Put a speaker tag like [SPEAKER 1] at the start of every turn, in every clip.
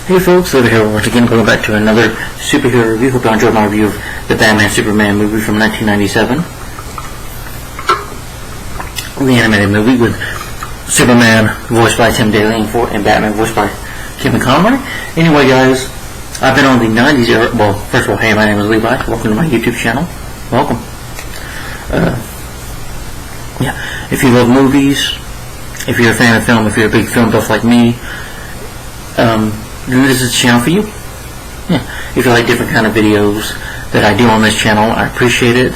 [SPEAKER 1] Hey folks, over here once again going back to another superhero review. Hope you enjoyed my review of the Batman Superman movie from 1997. The animated movie with Superman voiced by Tim Daly and Batman voiced by Kevin Conroy. Anyway guys, I've been on the 90s era. Well, first of all, hey, my name is Levi. Welcome to my YouTube channel. Welcome. If you love movies, if you're a fan of film, if you're a big film buff like me, then this is the channel for you. Yeah. If you like different kind of videos that I do on this channel, I appreciate it.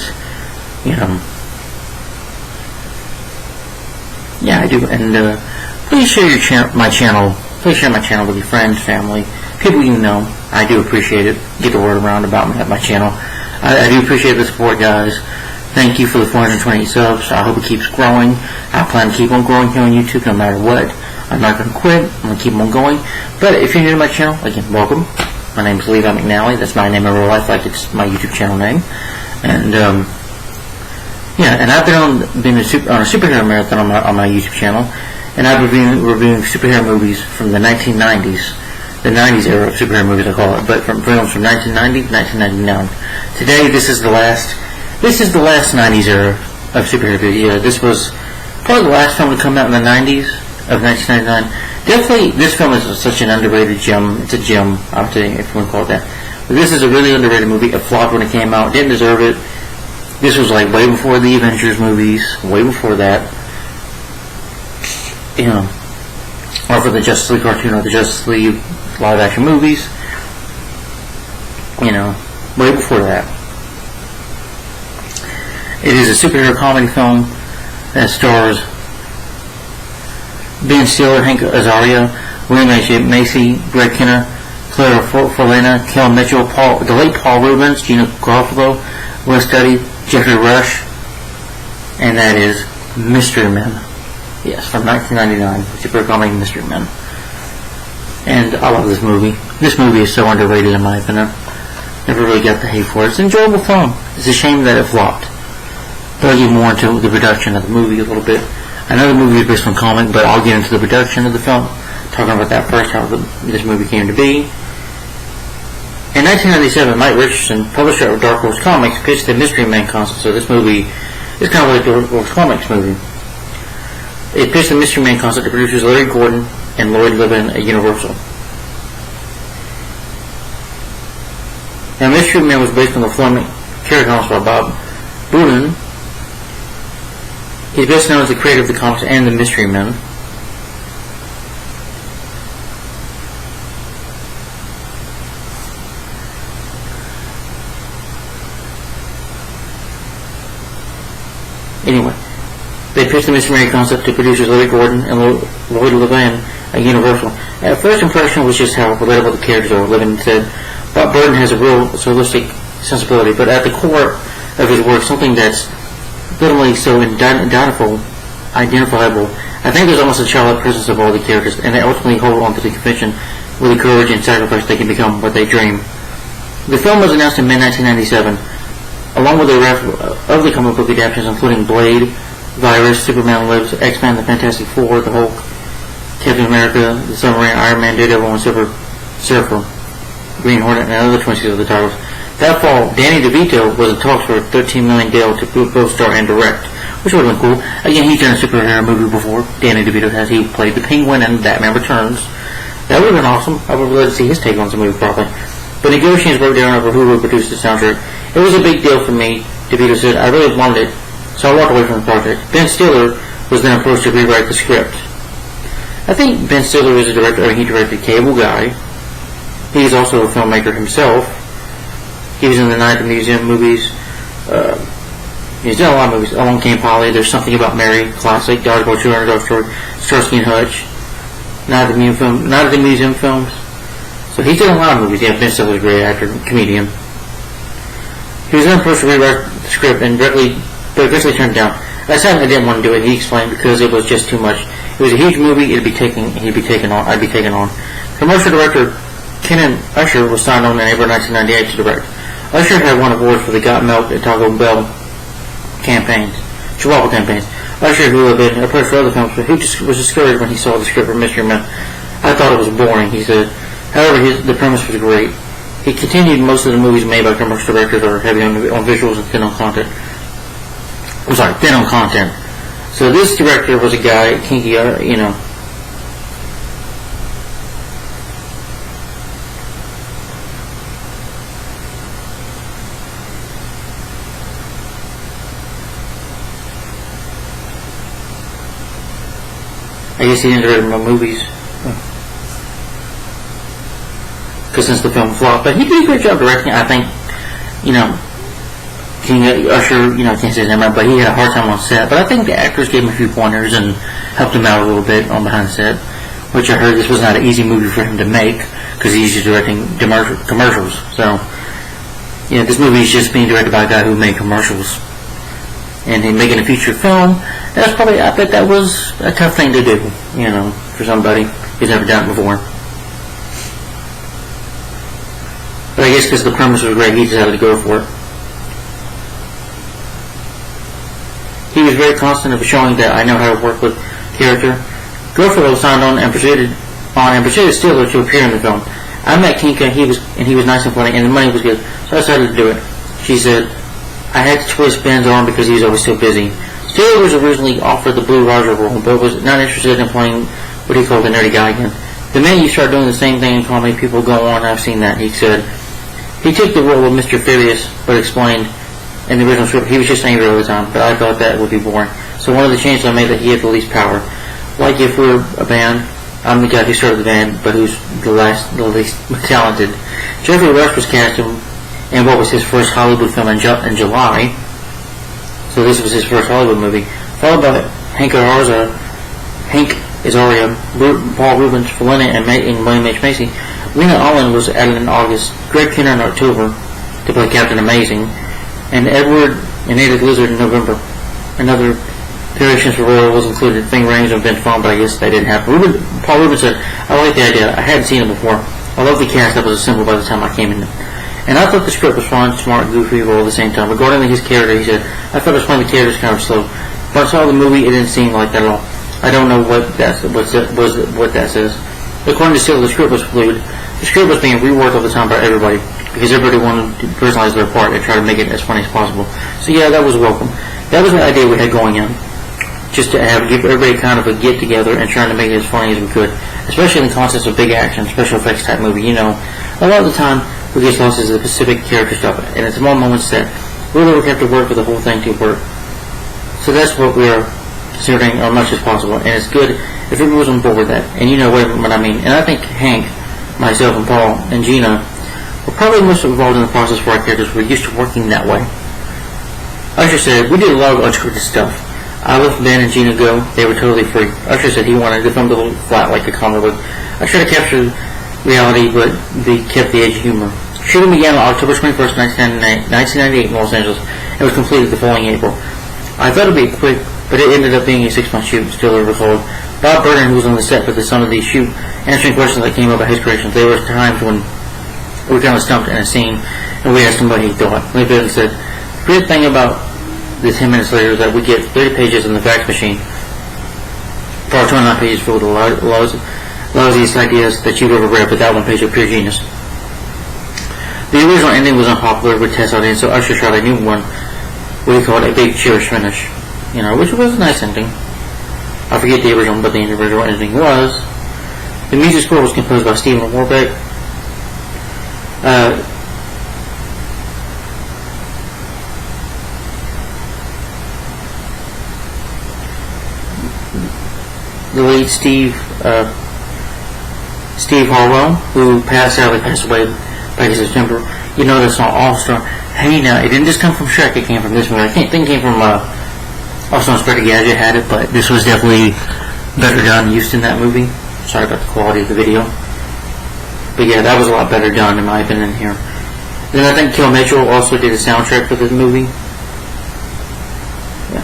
[SPEAKER 1] Yeah, I do. And please share my channel. Please share my channel with your friends, family, people you know. I do appreciate it. Get the word around about me at my channel. I do appreciate the support, guys. Thank you for the 420 subs. I hope it keeps growing. I plan to keep on growing here on YouTube no matter what. I'm not going to quit. I'm going to keep on going. But if you're new to my channel, again, welcome. My name is Levi McNally. That's my name in real life, like it's my YouTube channel name. And and I've been on a superhero marathon on my YouTube channel, and I've been reviewing superhero movies from the 1990s, the 90s era of superhero movies I call it, but from films from 1990 to 1999. Today, this is the last 90s era of superhero movies. Yeah, this was probably the last film to come out in the 90s of 1999. Definitely, this film is such an underrated gem. It's a gem, I would say, if you want to call it that. But this is a really underrated movie. It flopped when it came out. Didn't deserve it. This was like way before the Avengers movies. Way before that. Or for the Justice League cartoon or the Justice League live action movies. Way before that. It is a superhero comedy film that stars Ben Stiller, Hank Azaria, William H. Macy, Greg Kinnear, Claire Forlana, Kel Mitchell, the late Paul Reubens, Gina Garofalo, Wes Studi, Jeffrey Rush, and that is Mystery Men. Yes, from 1999, superhero comedy Mystery Men. And I love this movie. This movie is so underrated in my opinion. Never really got the hate for it. It's an enjoyable film. It's a shame that it flopped. But I'll get more into the production of the movie a little bit. I know the movie is based on comic, but I'll get into the production of the film, talking about that first, how this movie came to be. In 1997, Mike Richardson, publisher of Dark Horse Comics, pitched the Mystery Men concept. So this movie is kind of like the Dark Horse Comics movie. It pitched the Mystery Men concept to producers Larry Gordon and Lloyd Levin at Universal. Now, Mystery Men was based on the Fleming character by Bob Bullin. He's best known as the creator of the comics and the Mystery Men. Anyway, they pitched the Mystery Men concept to producers Larry Gordon and Lloyd Levin at Universal. At first impression was just how relatable the characters are. Levin said, Bob Burton has a real realistic sensibility, but at the core of his work, something that's literally so identifiable. I think there's almost a childlike presence of all the characters, and they ultimately hold on to the convention with the courage and sacrifice they can become what they dream. The film was announced in mid-1997, along with a raft of the comic book adaptations, including Blade, Virus, Superman Lives, X-Men, The Fantastic Four, The Hulk, Captain America, The Submarine, Iron Man, Daredevil, and Silver Surfer, Green Hornet, and other 26 of the titles. That fall, Danny DeVito was in talks for a $13 million deal to both star and direct, which would have been cool. Again, he's done a superhero movie before. Danny DeVito has. He played the Penguin in Batman Returns. That would have been awesome. I would love to see his take on the movie probably. But negotiations broke down over who would produce the soundtrack. It was a big deal for me. DeVito said, I really wanted it, so I walked away from the project. Ben Stiller was then approached to rewrite the script. I think Ben Stiller is a director. He directed Cable Guy. He's also a filmmaker himself. He was in the Night at the Museum movies. He's done a lot of movies. Along Came Polly, There's Something About Mary, classic, Dodgeball, 200 Dog Story, Starsky and Hutch, Night at the Museum films. So he's done a lot of movies. Yeah, Ben Stiller's a great actor, comedian. He was then approached to rewrite the script and eventually turned it down. I said I didn't want to do it. He explained because it was just too much. It was a huge movie. I'd be taken on. Commercial director Kenan Usher was signed on in April 1998 to direct. Usher had won awards for the Got Milk and Taco Bell campaigns, Chihuahua campaigns. Usher, who had been approached for other films, but he was discouraged when he saw the script for Mystery Men. I thought it was boring, he said. However, the premise was great. He continued most of the movies made by commercial directors are heavy on visuals and thin on content. I'm sorry, thin on content. So this director was a guy, kinky, you know. I guess he didn't direct my movies. Because since the film flopped, but he did a great job directing. I think, you know, King Usher, you know, I can't say his name, but he had a hard time on set. But I think the actors gave him a few pointers and helped him out a little bit on behind the set. Which I heard this was not an easy movie for him to make because he's just directing commercials. So, you know, this movie is just being directed by a guy who made commercials. And him making a feature film, that's probably, I bet that was a tough thing to do, you know, for somebody who's never done it before. But I guess because the premise was great, he decided to go for it. He was very constant of showing that I know how to work with character. Garofalo signed on and persuaded Stiller to appear in the film. I met Kinka, he was nice and funny, and the money was good, so I decided to do it. She said, I had to twist Ben's arm because he was always so busy. Stiller was originally offered the Blue Roger role, but was not interested in playing what he called the nerdy guy again. The minute you start doing the same thing in comedy, people go on, I've seen that, he said. He took the role of Mr. Furious, but explained in the original script he was just angry all the time, but I thought that would be boring. So one of the changes I made that he had the least power. Like if we're a band, I'm the guy who started the band, but who's the least talented. Jeffrey Rush was cast in what was his first Hollywood film in July. So this was his first Hollywood movie. Followed by Hank Azaria, Paul Rubens, Felina, and William H. Macy. Lena Olin was added in August, Greg Kinnear in October to play Captain Amazing, and Edward and Ada Blizzard in November. Another variations for Royal was included. Thing Range and Ben Fong, but I guess they didn't happen. Paul Rubens said, I like the idea. I hadn't seen it before. I love the cast that was assembled by the time I came in. And I thought the script was fun, smart, goofy, all at the same time. Regarding his character, he said, I thought explaining the character was kind of slow. When I saw the movie, it didn't seem like that at all. I don't know what that says. According to Stiller, the script was fluid. The script was being reworked all the time by everybody because everybody wanted to personalize their part and try to make it as funny as possible. So yeah, that was welcome. That was the idea we had going in. Just to give everybody kind of a get together and trying to make it as funny as we could, especially in the context of big action, special effects type movie. You know, a lot of the time we get lost in the specific character stuff, and it's small moments that really we have to work for the whole thing to work. So that's what we're considering as much as possible, and it's good if everyone was on board with that. And you know what I mean. And I think Hank, myself, and Paul and Gina were probably most involved in the process for our characters. We're used to working that way. Usher said we did a lot of unscripted stuff. I let Ben and Gina go. They were totally free. Usher said he wanted the film to look flat like a comic book. I tried to capture reality, but they kept the edge of humor. Shooting began on October 21st, 1998 in Los Angeles, and was completed the following April. I thought it would be quick, but it ended up being a 6-month shoot, Stiller recalled. Bob Burden, who was on the set for the son of the shoot, answering questions that came up about his creations. There were times when we were kind of stumped in a scene, and we asked him what he thought. Lee Burden said, the great thing about the 10 minutes later that we get 30 pages in the fax machine for our 29 pages filled with the lousiest ideas that you've ever read, but that one page of pure genius. The original ending was unpopular with test audience, so Usher tried a new one, what he called a big cheerish finish, you know, which was a nice ending. I forget the original, but the original ending was. The music score was composed by Stephen Warbeck. The late Steve Harwell, who passed away back in September. You know that song All-Star. Hey now, it didn't just come from Shrek, it came from this movie. I think it came from also Inspector Gadget had it, but this was definitely better done used in that movie. Sorry about the quality of the video. But yeah, that was a lot better done in my opinion here. Then I think Kel Mitchell also did a soundtrack for this movie. Yeah.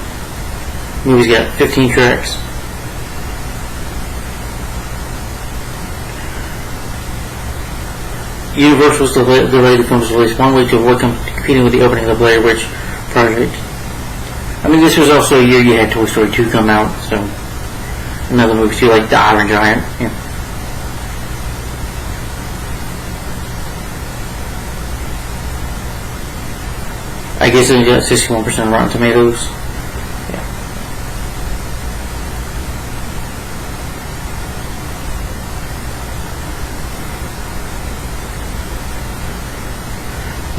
[SPEAKER 1] The movie's got 15 tracks. Universal's delayed the film's release one week to avoid competing with the opening of the Blair Witch Project. I mean, this was also a year you had Toy Story 2 come out, so another movie too, like The Iron Giant. Yeah. I guess it got 61% Rotten Tomatoes. Yeah.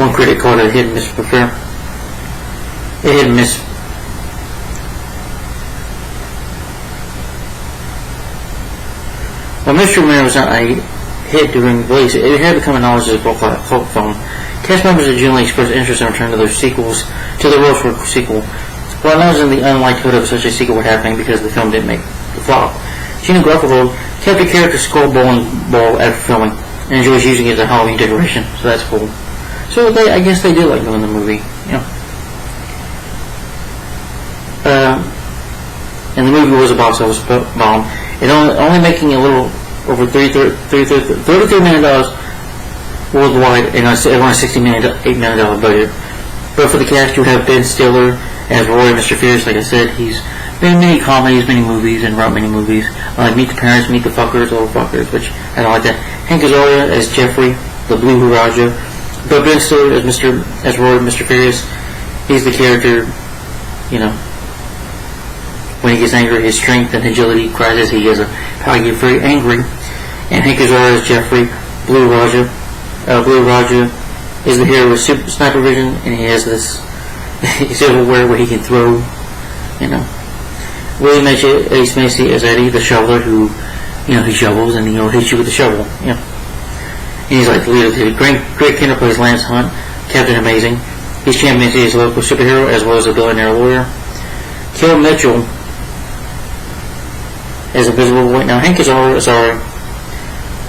[SPEAKER 1] One critic called it a hit and miss affair. A hit and miss. Well, Mr. Romero was not a hit during release. It had become acknowledged as a cult film. Cast members had generally expressed interest in returning to their sequels, to the roles for a sequel, while announcing the unlikelihood of such a sequel would happen because the film didn't make the flop. Gina Gruffalo kept the character skull bowling ball after filming and enjoys using it as a Halloween decoration, so that's cool. So I guess they did like doing the movie, you know. And the movie was a box office bomb. It only making a little over $33 million worldwide, and it on a $8 million budget. But for the cast, you have Ben Stiller as Roy, Mr. Fierce. Like I said, he's been in many comedies, many movies, and wrote many movies. Meet the Parents, Meet the Fuckers, Little Fuckers, which I don't like that. Hank Azaria as Jeffrey, the Blue Raja. But Ben Stiller as Roy, Mr. Fierce. He's the character, you know. When he gets angry, his strength and agility cries as he has a power to get very angry. And Hank Azaria as Jeffrey, Blue Raja. Blue Raja is the hero with super sniper vision, and he has this silverware where he can throw, you know. William H. Macy as Eddie, the shoveler, who, you know, he shovels and he'll hit you with the shovel, you know. And he's like the leader of the Greg Kinnear plays Lance Hunt, Captain Amazing. He's championed as a local superhero as well as a billionaire lawyer. Kel Mitchell as Invisible Boy. Now Hank Azaria,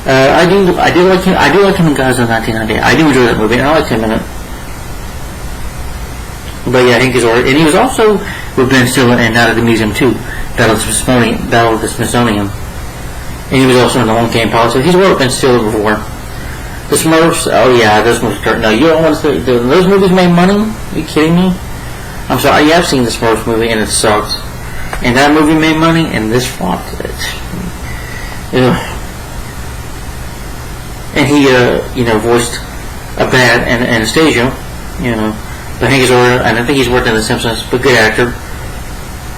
[SPEAKER 1] I do like him. I do like him in Guys of 1998. I do enjoy that movie, and I liked him in it. But yeah, Hank Azaria, and he was also with Ben Stiller in Night at the Museum 2, Battle of the Smithsonian, and he was also in The Long Game Pilot. So he's worked with Ben Stiller before. The Smurfs, oh yeah, those movies. No, you don't want to say those movies made money? Are you kidding me? I'm sorry, yeah, I've seen the Smurfs movie and it sucked. And that movie made money, and this flopped. And he, you know, voiced a bad Anastasia, you know. But Hank Azaria, and I think he's worked in The Simpsons, but good actor.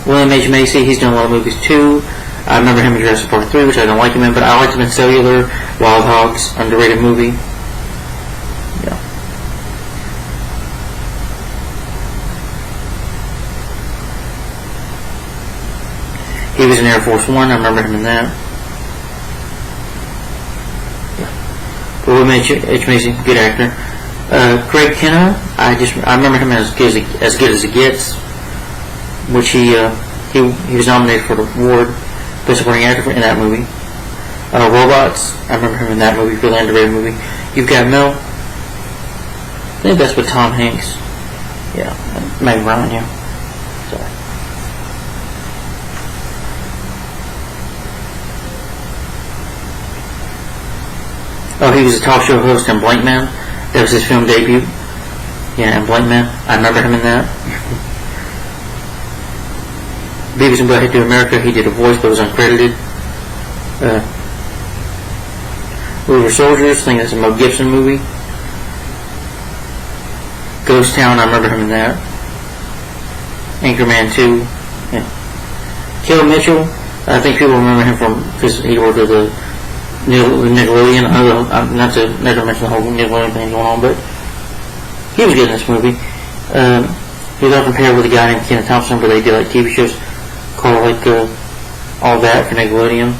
[SPEAKER 1] William H. Macy, he's done a lot of movies too. I remember him in Jurassic Park 3, which I don't like him in, but I liked him in Cellular, Wild Hogs, underrated movie. Yeah. He was in Air Force One, I remember him in that. Yeah. William H. Macy, good actor. Greg Kinnear, I remember him as good as it gets, which he was nominated for the award, Best Supporting Actor in that movie. Robots, I remember him in that movie, really underrated movie. You've Got Mail, I think that's with Tom Hanks. Yeah, Meg Ryan, yeah. Sorry. Oh, he was a talk show host in Blank Man. That was his film debut. Yeah, in Blank Man. I remember him in that. Beavis and Butthead Do America, he did a voice but was uncredited. We Were Soldiers, I think that's a Mel Gibson movie. Ghost Town, I remember him in that. Anchorman 2. Yeah. Kel Mitchell, I think people remember him from, because he worked with the Nickelodeon. Not to mention the whole Nickelodeon thing going on, but he was good in this movie. He was often paired with a guy named Kenan Thompson, but they did like TV shows called like All That for Nickelodeon.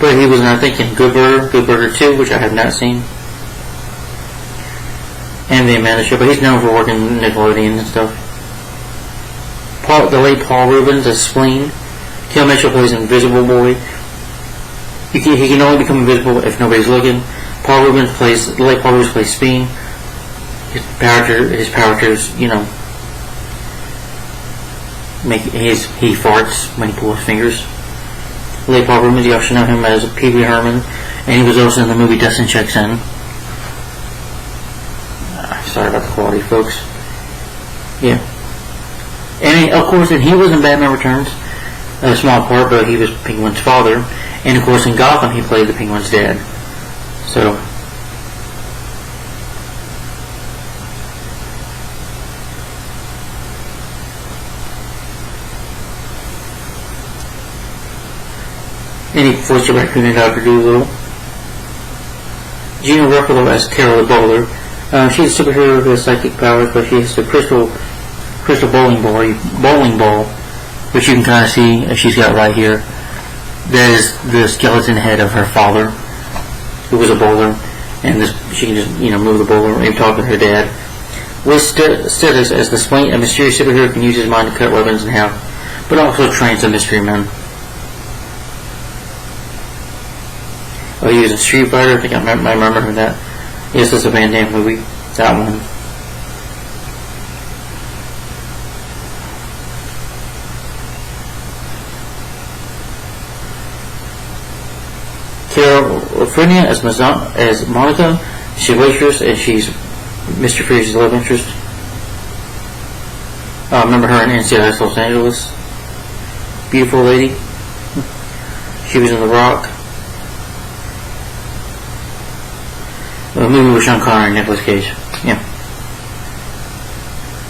[SPEAKER 1] But he was in, I think, in Good Burger 2, which I have not seen, and The Amanda Show. But he's known for working in Nickelodeon and stuff. The late Paul Reubens as Spleen. Kel Mitchell plays Invisible Boy. He can only become invisible if nobody's looking. The late Paul Reubens plays Spleen. His characters, you know, he farts when he pulls his fingers. Late Paul Reubens, you also know him as Pee Wee Herman, and he was also in the movie Dustin Checks In. Sorry about the quality, folks. Yeah. And of course, he was in Batman Returns, a small part, but he was Penguin's father. And of course, in Gotham, he played the Penguin's dad. So, and he voiced a raccoon in Dr. Dolittle. Gina Ruffalo as Carol the Bowler. She's a superhero who has psychic powers, but she has the crystal bowling ball, which you can kind of see she's got right here. That is the skeleton head of her father, who was a bowler, and she can just move the bowler and talk to her dad. With status as a mysterious superhero can use his mind to cut weapons in half, but also trains a mystery men. Oh, he was in Street Fighter. I think I remember that. Yes, that's a Van Damme movie. That one. Carol Frenia as Monica. She's a waitress, and she's Mr. Freeze's love interest. I remember her in NCIS Los Angeles. Beautiful lady. She was in The Rock. A movie with Sean Connery and Nicolas Cage. Yeah.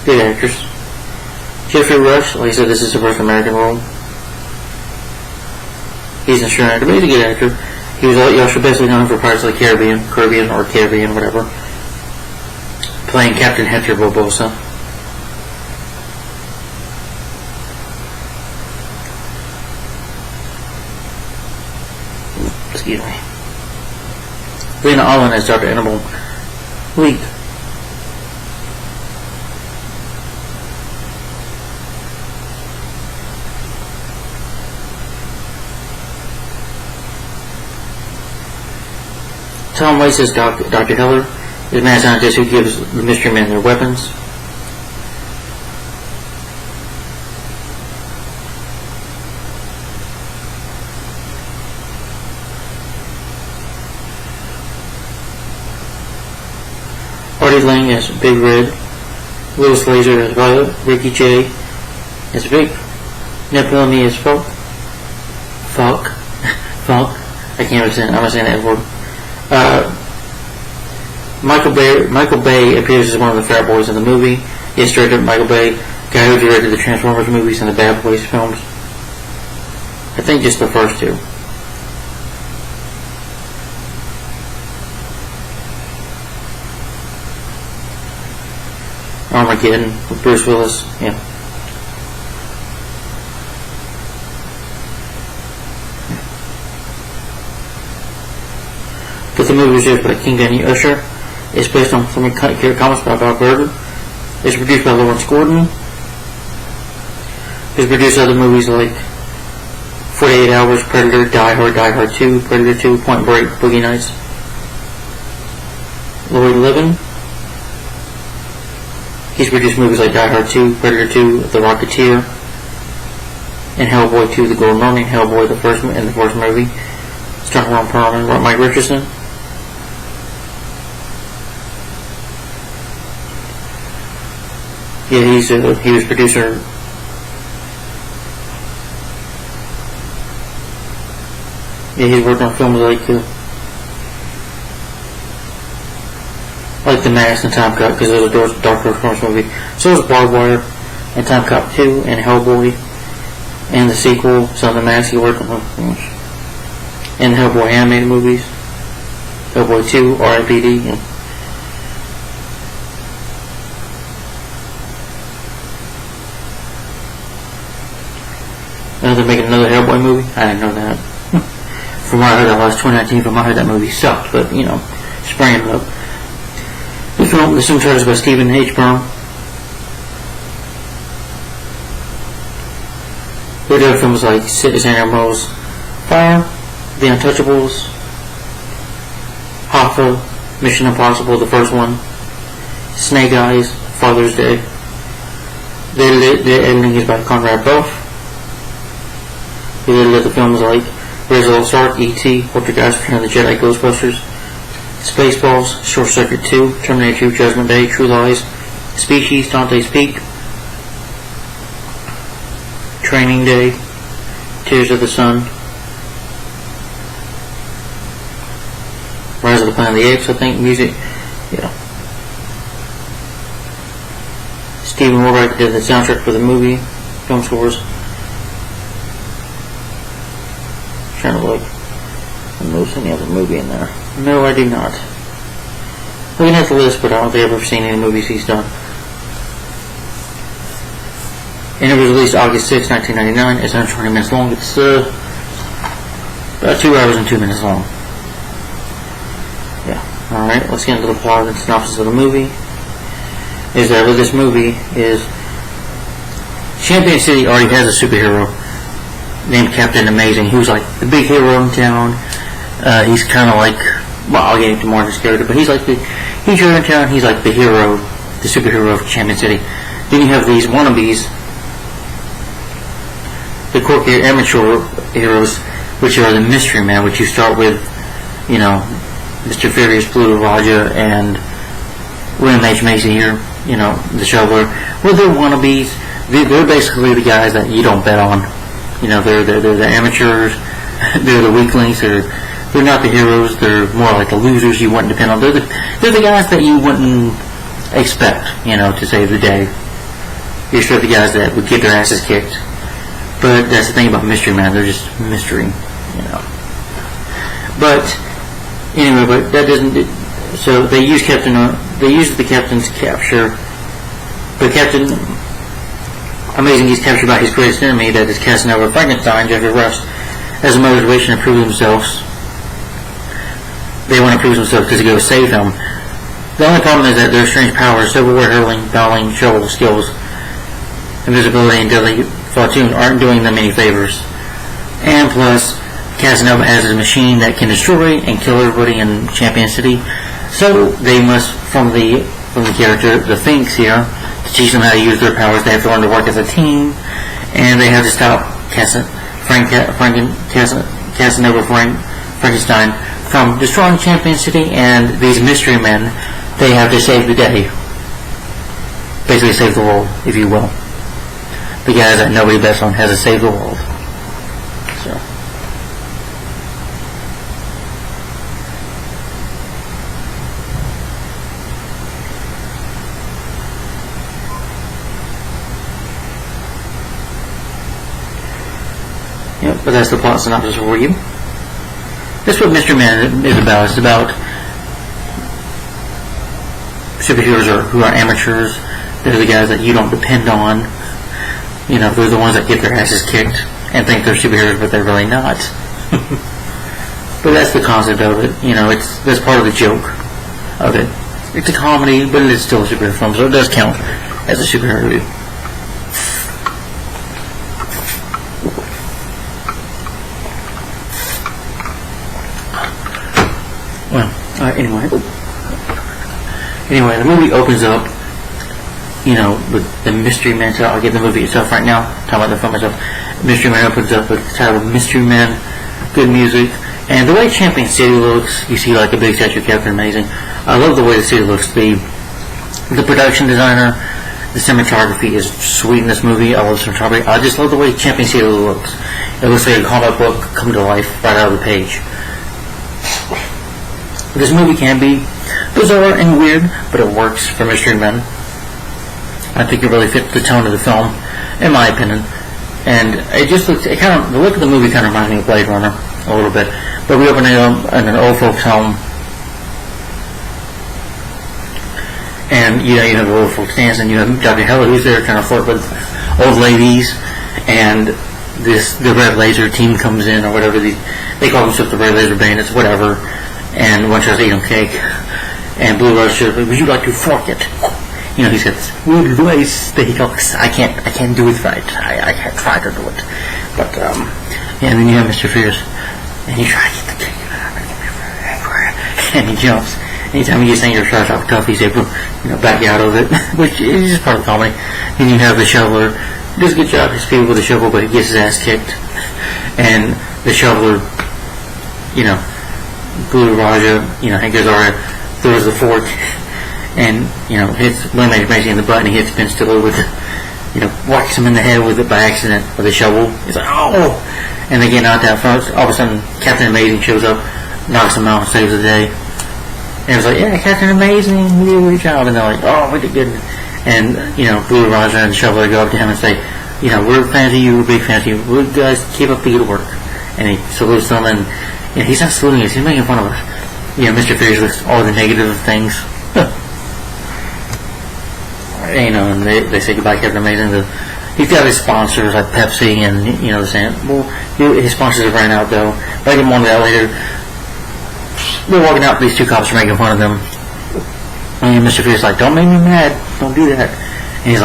[SPEAKER 1] Good actress. Jeffrey Rush, like I said, this is his first American role. He's an Australian actor, but he's a good actor. He was also basically known for Pirates of the Caribbean, whatever. Playing Captain Hector Barbosa. Excuse me. Lena Olin as Dr. Annabelle Leak. Tom Waits as Dr. Heller, is a mad scientist who gives the mystery men their weapons. Artie Lang as Big Red, Louis Laser as Violet, Ricky Jay as Vic, Ned Bellamy as Falk. I can't understand. I'm not saying that word. Michael Bay appears as one of the frat boys in the movie. He's directed by Michael Bay, guy who directed the Transformers movies and the Bad Boys films. I think just the first two. Armageddon with Bruce Willis. Yeah. But the movie was directed by King Danny Usher. It's based on some character comics by Bob Berger. It's produced by Lawrence Gordon. It's produced other movies like 48 Hours, Predator, Die Hard 2, Predator 2, Point Break, Boogie Nights. Lloyd Levin. He's produced movies like Die Hard 2, Predator 2, The Rocketeer, and Hellboy 2, The Golden Army. Hellboy, the first movie, starring Ron Perlman and Mike Richardson. Yeah, he was producer. Yeah, he's worked on films like The Mask and Time Cop, because it was a Dark Horse movie. So it was Barbed Wire and Time Cop 2 and Hellboy and the sequel, Son of the Mask he worked on. And the Hellboy animated movies. Hellboy 2, R.I.P.D. Yeah. They're making another Hellboy movie? I didn't know that. From what I heard, that was 2019. From what I heard, that movie sucked, but, spraying it up. This one is by Stephen H. Brown. They did films like Citizen Animals, Fire, The Untouchables, Hoffa, Mission Impossible, the first one, Snake Eyes, Father's Day. The editing is by Conrad Buff. They did the films like Raise the Lost Ark, E.T., Poltergeist, Return of the Jedi, Ghostbusters, Spaceballs, Short Circuit 2, Terminator 2, Judgment Day, True Lies, Species, Dante's Peak, Training Day, Tears of the Sun, Rise of the Planet of the Apes, I think, music, yeah. Stephen Warbeck did the soundtrack for the movie, film scores. trying to look. I notice any other movie in there. No, I do not. Looking at the list, but I don't think I've ever seen any movies he's done. And it was released August 6, 1999. It's 120 minutes long. It's about 2 hours and 2 minutes long. Yeah. Alright, let's get into the plot and synopsis of the movie. Is that with this movie is Champion City already has a superhero named Captain Amazing, who's like the big hero in town. He's kind of like, well, I'll get into more of his character, but he's hero in town. He's like the hero, the superhero of Champion City. Then you have these wannabes, the quirky amateur heroes, which are the Mystery Men, which you start with, you know, Mr. Furious, Blue Raja, and William H. Macy here, you know, the Shoveler. Well, they're wannabes. They're basically the guys that you don't bet on. You know, they're the amateurs. They're the weaklings. They're not the heroes. They're more like the losers you wouldn't depend on. They're the guys that you wouldn't expect, you know, to save the day. You're sure the guys that would get their asses kicked. But that's the thing about Mystery Men. They're just mystery, you know. But anyway, but that doesn't. So they use the captain's capture. But Captain Amazing gets captured by his greatest enemy, that is Casanova Frankenstein, Jeffrey Rush, as a motivation to prove themselves. They want to prove themselves because they go save him. The only problem is that their strange powers, silverware hurling, bowling, shovel skills, invisibility, and deadly fortune aren't doing them any favors. And plus, Casanova has a machine that can destroy and kill everybody in Champion City. So they must, from the character, the Finks here, to teach them how to use their powers, they have to learn to work as a team, and they have to stop Casanova Frankenstein from destroying Champion City, and these Mystery Men, they have to save the day. Basically save the world, if you will. The guys that nobody bets on has to save the world. So. Yep, but that's the plot synopsis for you. That's what Mystery Men is about. It's about superheroes who are amateurs. They're the guys that you don't depend on. You know, they're the ones that get their asses kicked and think they're superheroes, but they're really not. But that's the concept of it. You know, that's part of the joke of it. It's a comedy, but it's still a superhero film, so it does count as a superhero movie. Well, anyway, the movie opens up, you know, with the Mystery Men. So I'll get the movie itself right now. Talk about the film itself. Mystery Men opens up with the title Mystery Men. Good music. And the way Champion City looks, you see like a big statue of Captain Amazing. I love the way the city looks. The production designer, the cinematography is sweet in this movie. I love cinematography. I just love the way Champion City looks. It looks like a comic book come to life right out of the page. This movie can be bizarre and weird, but it works for Mystery Men. I think it really fits the tone of the film, in my opinion. And it just looks, the look of the movie kind of reminds me of Blade Runner a little bit. But we open it up in an old folks home, and you know, you have the old folks dance, and you have Dr. Heller who's there trying to flirt with old ladies, and the Red Laser team comes in, or whatever, they call themselves the Red Laser Bandits, whatever. And one tries to eat cake, and Blue Rose says, "Would you like to fork it?" You know, he's got this weird voice that he talks. I can't do it right. I can't try to do it, but yeah. And then you have Mr. Fierce, and you try to get the cake, and he jumps. Anytime he gets angry or tries to talk tough, he's able to, you know, back out of it, which is just part of the comedy. Then you have the Shoveler. He does a good job. He's people with the shovel, but he gets his ass kicked, and the Shoveler, you know. Blue Raja, you know, Hank Azaria throws the fork and, you know, hits William H. Macy in the butt, and he hits Ben Stiller with, you know, whacks him in the head with it by accident with a shovel. He's like, oh! And they get knocked out first. All of a sudden, Captain Amazing shows up, knocks him out, and saves the day. And it's like, yeah, Captain Amazing, you did a great job. And they're like, oh, we did good. And, you know, Blue Raja and the Shoveler go up to him and say, you know, we're fans of you, we're big fans of you. We'll guys keep up the good work. and he salutes them, and he's not saluting us, he's making fun of us. Mr. Furious looks all the negative things. And they say goodbye, Captain Amazing. He's got his sponsors like Pepsi, and they're saying, well, his sponsors have ran out though. Like him on the elevator, they're walking out. These two cops are making fun of them, and Mr. Fierce is like, "Don't make me mad. Don't do that." And he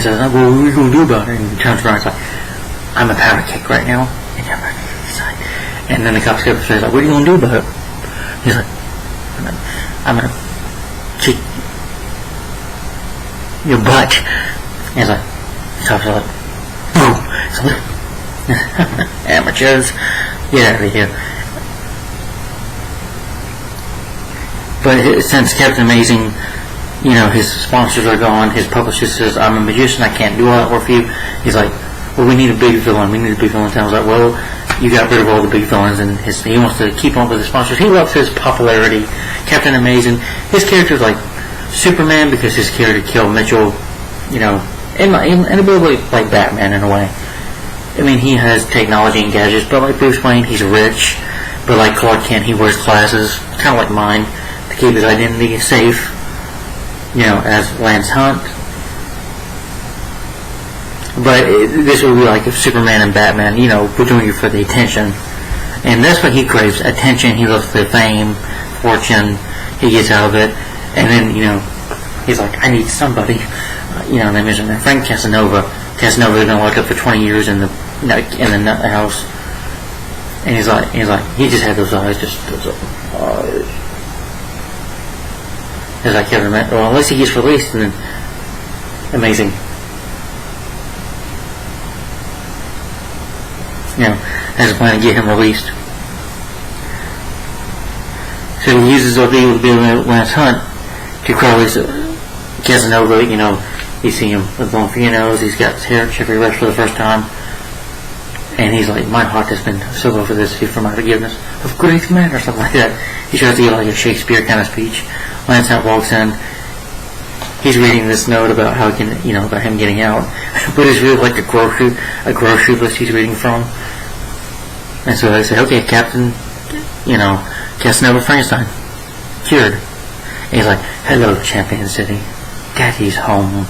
[SPEAKER 1] says, "Well, what are we gonna do about it?" And he turns around and he's like, "I'm a powder cake right now." And then the cops get up and like, "What are you gonna do about it?" He's like, "I'm gonna kick your butt." And he's like, the cops are like, "Boom!" Amateurs, get out of here. But since Captain Amazing, his sponsors are gone, his publicist says, "I'm a magician, I can't do all that work for you." He's like, "Well, we need a big villain. We need a big villain." I was like, "Well, you got rid of all the big villains," and he wants to keep on with his sponsors. He loves his popularity. Captain Amazing, his character's like Superman because his character killed Mitchell, in a bit like Batman in a way. I mean, he has technology and gadgets, but like Bruce Wayne, he's rich. But like Clark Kent, he wears glasses, kind of like mine, to keep his identity safe. As Lance Hunt. But this would be like if Superman and Batman, we're doing it for the attention. And that's what he craves, attention. He loves the fame, fortune, he gets out of it. And then, he's like, "I need somebody." And they mention Frank Casanova. Casanova's been locked up for 20 years in the nut house. And he's like, he just had those eyes, It's like Kevin Amazing. Well, unless he gets released, and then Amazing. Has a plan to get him released. So he uses the deal with Lance Hunt to Crowley's Casanova. You see him with long fingernails. He's got his hair Jeffrey Rush for the first time. And he's like, "My heart has been so low for this, for my forgiveness of great men," or something like that. He tries to get like a Shakespeare kind of speech. Lance Hunt walks in. He's reading this note about how he can, about him getting out. But it's really like a grocery list he's reading from. And so they say, "Okay, Captain, Casanova Frankenstein, cured." And he's like, "Hello, Champion City. Daddy's home."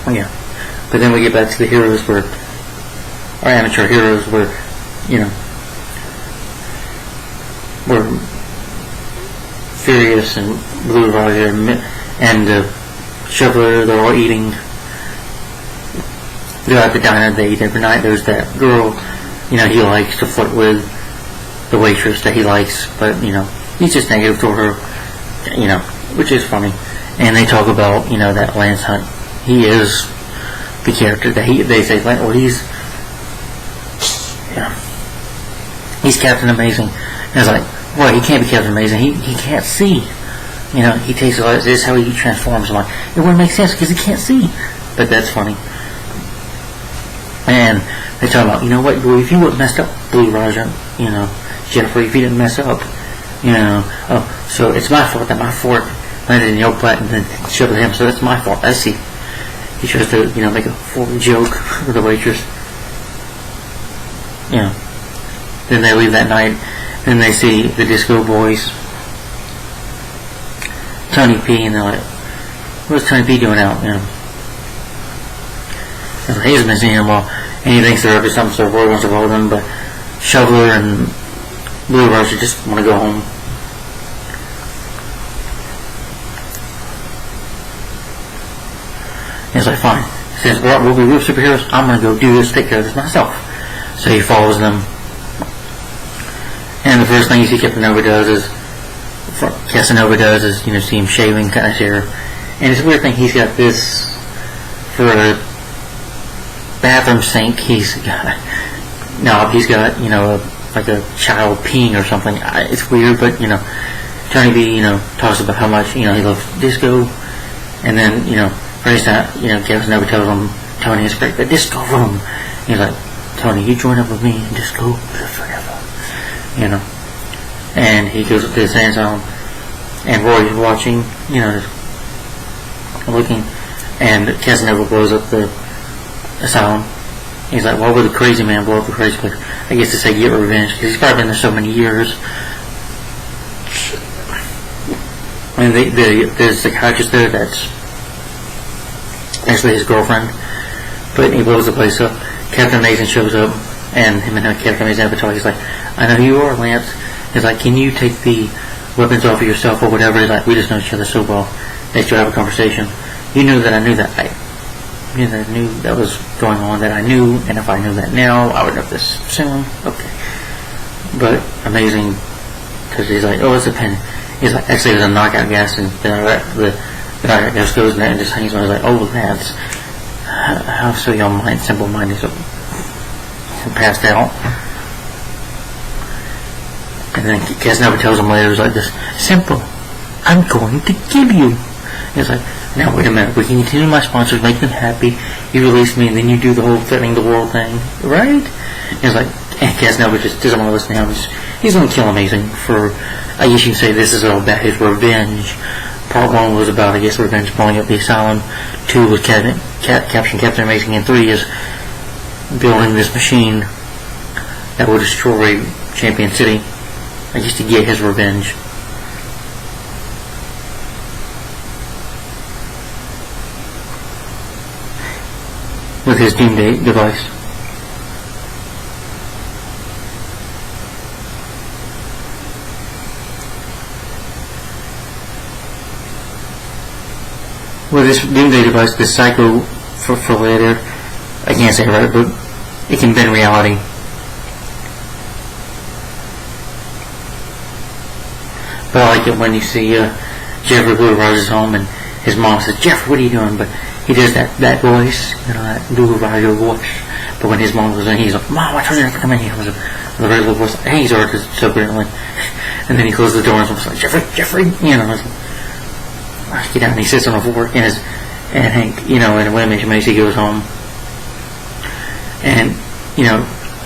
[SPEAKER 1] Yeah. But then we get back to the heroes our amateur heroes we're Furious and Blue Roger and Shoveler. They're all eating. They're at the diner, they eat every night. There's that girl, he likes to flirt with, the waitress that he likes, but, he's just negative toward her, which is funny. And they talk about, that Lance Hunt. He is the character that they say, well, he's Captain Amazing. And it's like, well, he can't be Captain Amazing. He can't see. He takes this is how he transforms. I'm like, it wouldn't make sense because he can't see. But that's funny. And they talk about, what, if you wouldn't messed up, Blue Roger, Jennifer, if you didn't mess up, so it's my fault that my fork landed in your butt and then shoved him, so that's my fault. I see. He tries to, make a fork joke with the waitress. Then they leave that night. Then they see the Disco Boys, Tony P, and they're like, "What's Tony P doing out?" He hasn't been seeing him well, and he thinks they're up to something, so Roy wants to follow them, but Shoveler and Blue Roger just want to go home. And he's like, "Fine." He says, "Well, we'll be real superheroes. I'm going to go do this, take care of this myself." So he follows them. And the first thing you see Casanova does is, see him shaving, kind of hair. And it's a weird thing, he's got this, for a bathroom sink, he's got, like a child peeing or something. It's weird, but, Tony B, talks about how much, he loves disco. And then, first time, Casanova tells him, "Tony, it's great, the disco room." He's like, "Tony, you join up with me in disco forever." and he goes up to the insane asylum, and Roy's watching, looking, and Casanova blows up the asylum. He's like, why would the crazy man blow up the crazy place? I guess to say get revenge, because he's probably been there so many years. And there's a psychiatrist there that's actually his girlfriend, but he blows the place up. Captain Amazing shows up, and him and Captain Amazing have a talk. He's like, I know who you are, Lance. He's like, can you take the weapons off of yourself or whatever? He's like, we just know each other so well. They still have a conversation. You knew that I knew that. I knew that was going on, that I knew, and if I knew that now, I would know this soon. Okay. But Amazing, because he's like, oh, it's a pen. He's like, actually, there's a knockout gas, and the knockout gas goes in there and just hangs on. He's like, oh, that's how so your mind, simple mind, is passed out. And then Casanova tells him later, he's like, this simple, I'm going to kill you. He's like, now wait a minute, we can continue my sponsors, make them happy, you release me, and then you do the whole threatening the world thing, right? He's like, and Casanova just doesn't want to listen to him. He's going to kill Amazing for, I guess you can say this is all about his revenge. Part 1 was about, I guess, revenge, blowing up the asylum. 2 was capturing Captain Amazing, and 3 is building this machine that will destroy Champion City, I guess, to get his revenge. With his Doomsday device. With this Doomsday device, the Psycho for later, I can't say it right, but it can bend reality. But I like it when you see Jeffrey Blue Roger's home and his mom says, Jeffrey, what are you doing? But he does that voice, that Blue Roger voice. But when his mom goes in, he's like, Mom, I told you not to come in here. With a very low voice, hey, he's ordered so brilliantly. And then he closes the door and he's like, Jeffrey, get out, and he sits on the floor, and Hank, and when Macy goes home, and,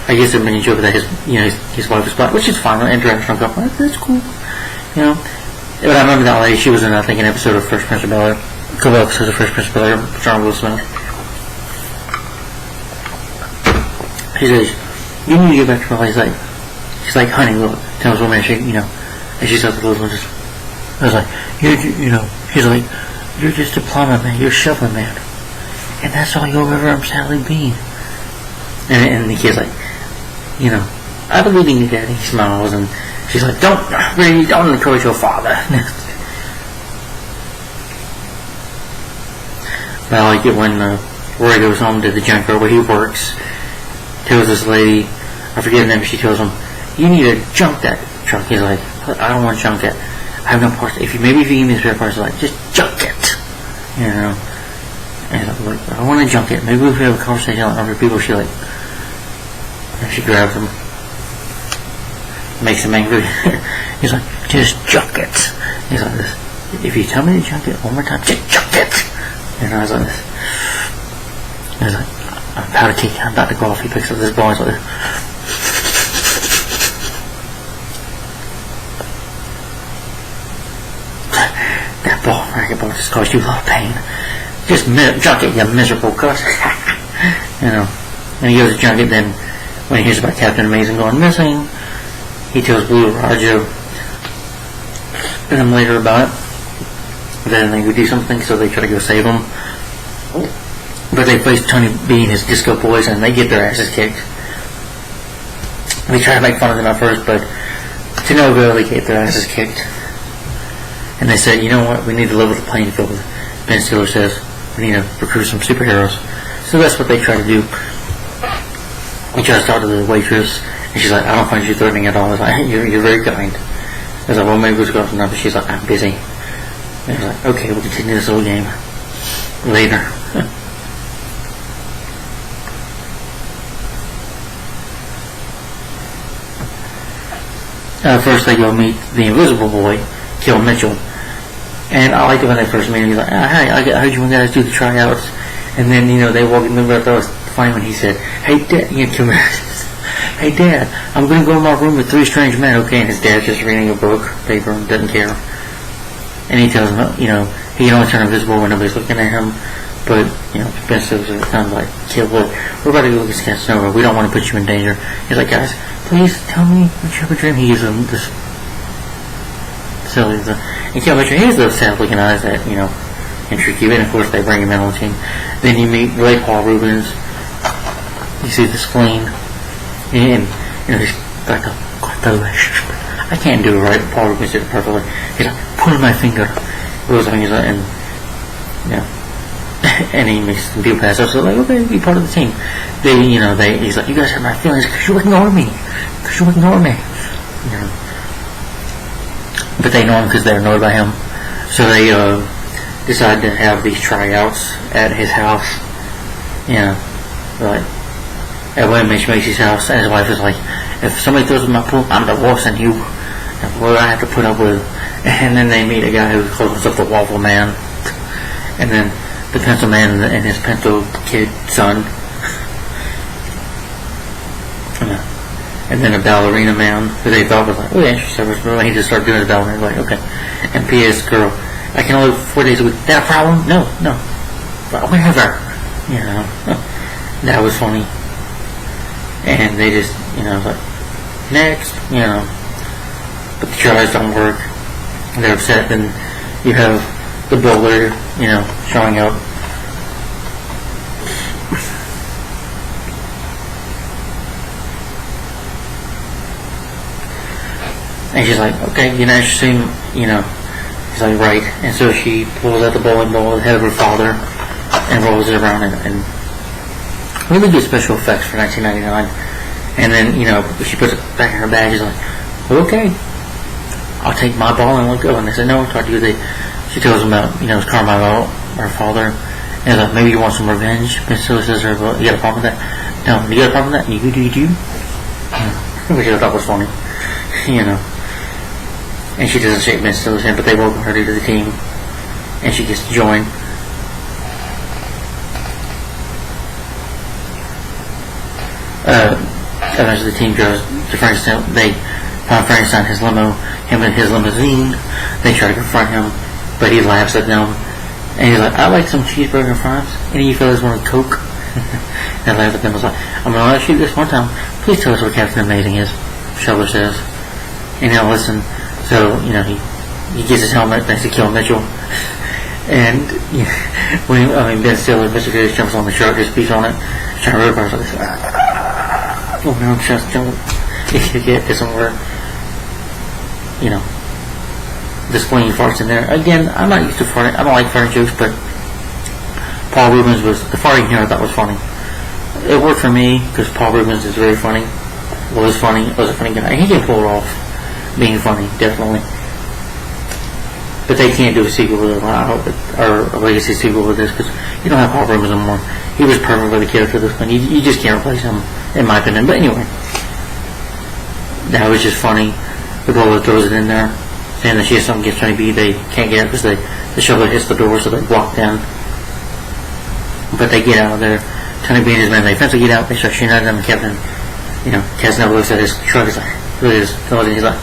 [SPEAKER 1] I guess there's been a joke that his wife was black, which is fine, an international couple, that's cool, But I remember that lady, she was in, I think, an episode of Fresh Prince of Bel-Air, a couple episodes of Fresh Prince of Bel-Air, John Will Smith. She says, you need to get back to her. She's like, honey, look, tells woman, and she says, I was like, she's like, you're just a plumber, man, you're a shovel man, and that's all you'll ever sadly be. And the kid's like, I believe in you, Daddy. He smiles, and she's like, don't encourage your father. But I like it when Roy goes home to the junkyard where he works, tells this lady, I forget the name, she tells him, you need to junk that truck. He's like, I don't want to junk it. I have no parts. Maybe if you give me the spare parts, like, just junk it. And like, I want to junk it. Maybe if we have a conversation with other people, she grabs him, makes him angry. He's like, just junk it. He's like this. If you tell me to junk it one more time, just junk it. And I was like this. He's like, I'm powder cake. I'm about to go off. He picks up this ball. He's like this. That ball, racquetball, just caused you a lot of pain. Just junk it, you miserable cuss. And he goes to junk it. Then when he hears about Captain Amazing going missing, he tells Blue Roger and them later about it. Then they go do something, so they try to go save him. But they face Tony B and his Disco Boys, and they get their asses kicked. They try to make fun of them at first, but to no avail, they get their asses kicked. And they said, you know what, we need to level the playing field. Ben Stiller says, we need to recruit some superheroes. So that's what they try to do. He tries to talk to the waitress, and she's like, I don't find you threatening at all. I was like, you're very kind. I was like, well, maybe we'll go for number. She's like, I'm busy. And I was like, okay, we'll continue this little game later. First they go meet the Invisible Boy, Kel Mitchell. And I liked it when they first met him. He's like, hey, I heard you guys do the tryouts. And then, they walk in the room. I thought it was funny when he said, hey, Dad, Kel Mitchell. hey Dad, I'm going to go in my room with 3 strange men, okay? And his dad's just reading a book, paper, and doesn't care. And he tells him, he can only turn invisible when nobody's looking at him. But, Ben Stiller's kind of like, kid, look, we're about to go get Casanova. We don't want to put you in danger. He's like, guys, please tell me what you have a dream. He gives them this silly, you can't picture, he has those sad looking eyes that, intrigue you. And of course they bring him in on the team. Then you meet Ray Paul Rubens. You see the spleen. And, he's like the relationship. I can't do it right. Paul Rubens did it perfectly. He's like, pulling my finger. Goes on, he's like, and and he makes some people pass up, so like, okay, be part of the team. He's like, you guys have my feelings because you ignore me. But they know him because they're annoyed by him. So they decide to have these tryouts at his house. Like at William H. Macy's house, and his wife is like, if somebody throws in my pool, I'm divorcing you. And what I have to put up with. And then they meet a guy who calls himself the Waffle Man. And then the pencil man and his pencil kid son. And then a ballerina man who they thought was like, oh yeah, interesting. But he just started doing the ballerina, like, okay. And P.S. girl, I can only 4 days a week. Is that a problem? No. Whatever. That was funny. And they just, like, next, but the tries don't work. They're upset. Then you have the bowler, showing up. And she's like, okay, interesting, he's like, right. And so she pulls out the bowling ball, the head of her father, and rolls it around, and really good special effects for 1999. And then, she puts it back in her bag. She's like, okay, I'll take my ball and let go. And they said, no, talk to you. She tells him about, it's Carmelo, her father. And like, maybe you want some revenge. Ben Stiller says, well, you got a problem with that? No, you got a problem with that? You do. Which I thought was funny. And she doesn't shake Ben Stiller's hand, but they welcome her to the team. And she gets to join. Eventually the team goes to Frankenstein. They find Frankenstein his limo, him in his limousine. They try to confront him, but he laughs at them. And he's like, I like some cheeseburger and fries. Any of you fellas want a Coke? And laughs at them. Was like, I'm going to let you this one time. Please tell us what Captain Amazing is, Shoveler says. And he'll listen. So, he gets his helmet, thanks to Kill Mitchell. And when Ben Stiller, Mr. Fish jumps on the shark, just beats on it. Trying to rip her, like, oh no, just jump. It doesn't work. The spleen farts in there. Again, I'm not used to farting. I don't like farting jokes, but Paul Rubens the farting here I thought was funny. It worked for me because Paul Rubens is very funny. Was a funny guy. He can pull it off being funny, definitely. But they can't do a sequel with it, or a legacy sequel with this, because you don't have Paul Rubens anymore. He was perfect with the character at this point. You just can't replace him, in my opinion. But anyway, that was just funny. The girl that throws it in there, saying that she has something against Tony B. They can't get it because the shoveler hits the door, so they walk down. But they get out of there. Tony B and his men, they eventually get out. They start shooting at them. And Captain, Casanova looks at his truck. He's like, really is. He's like,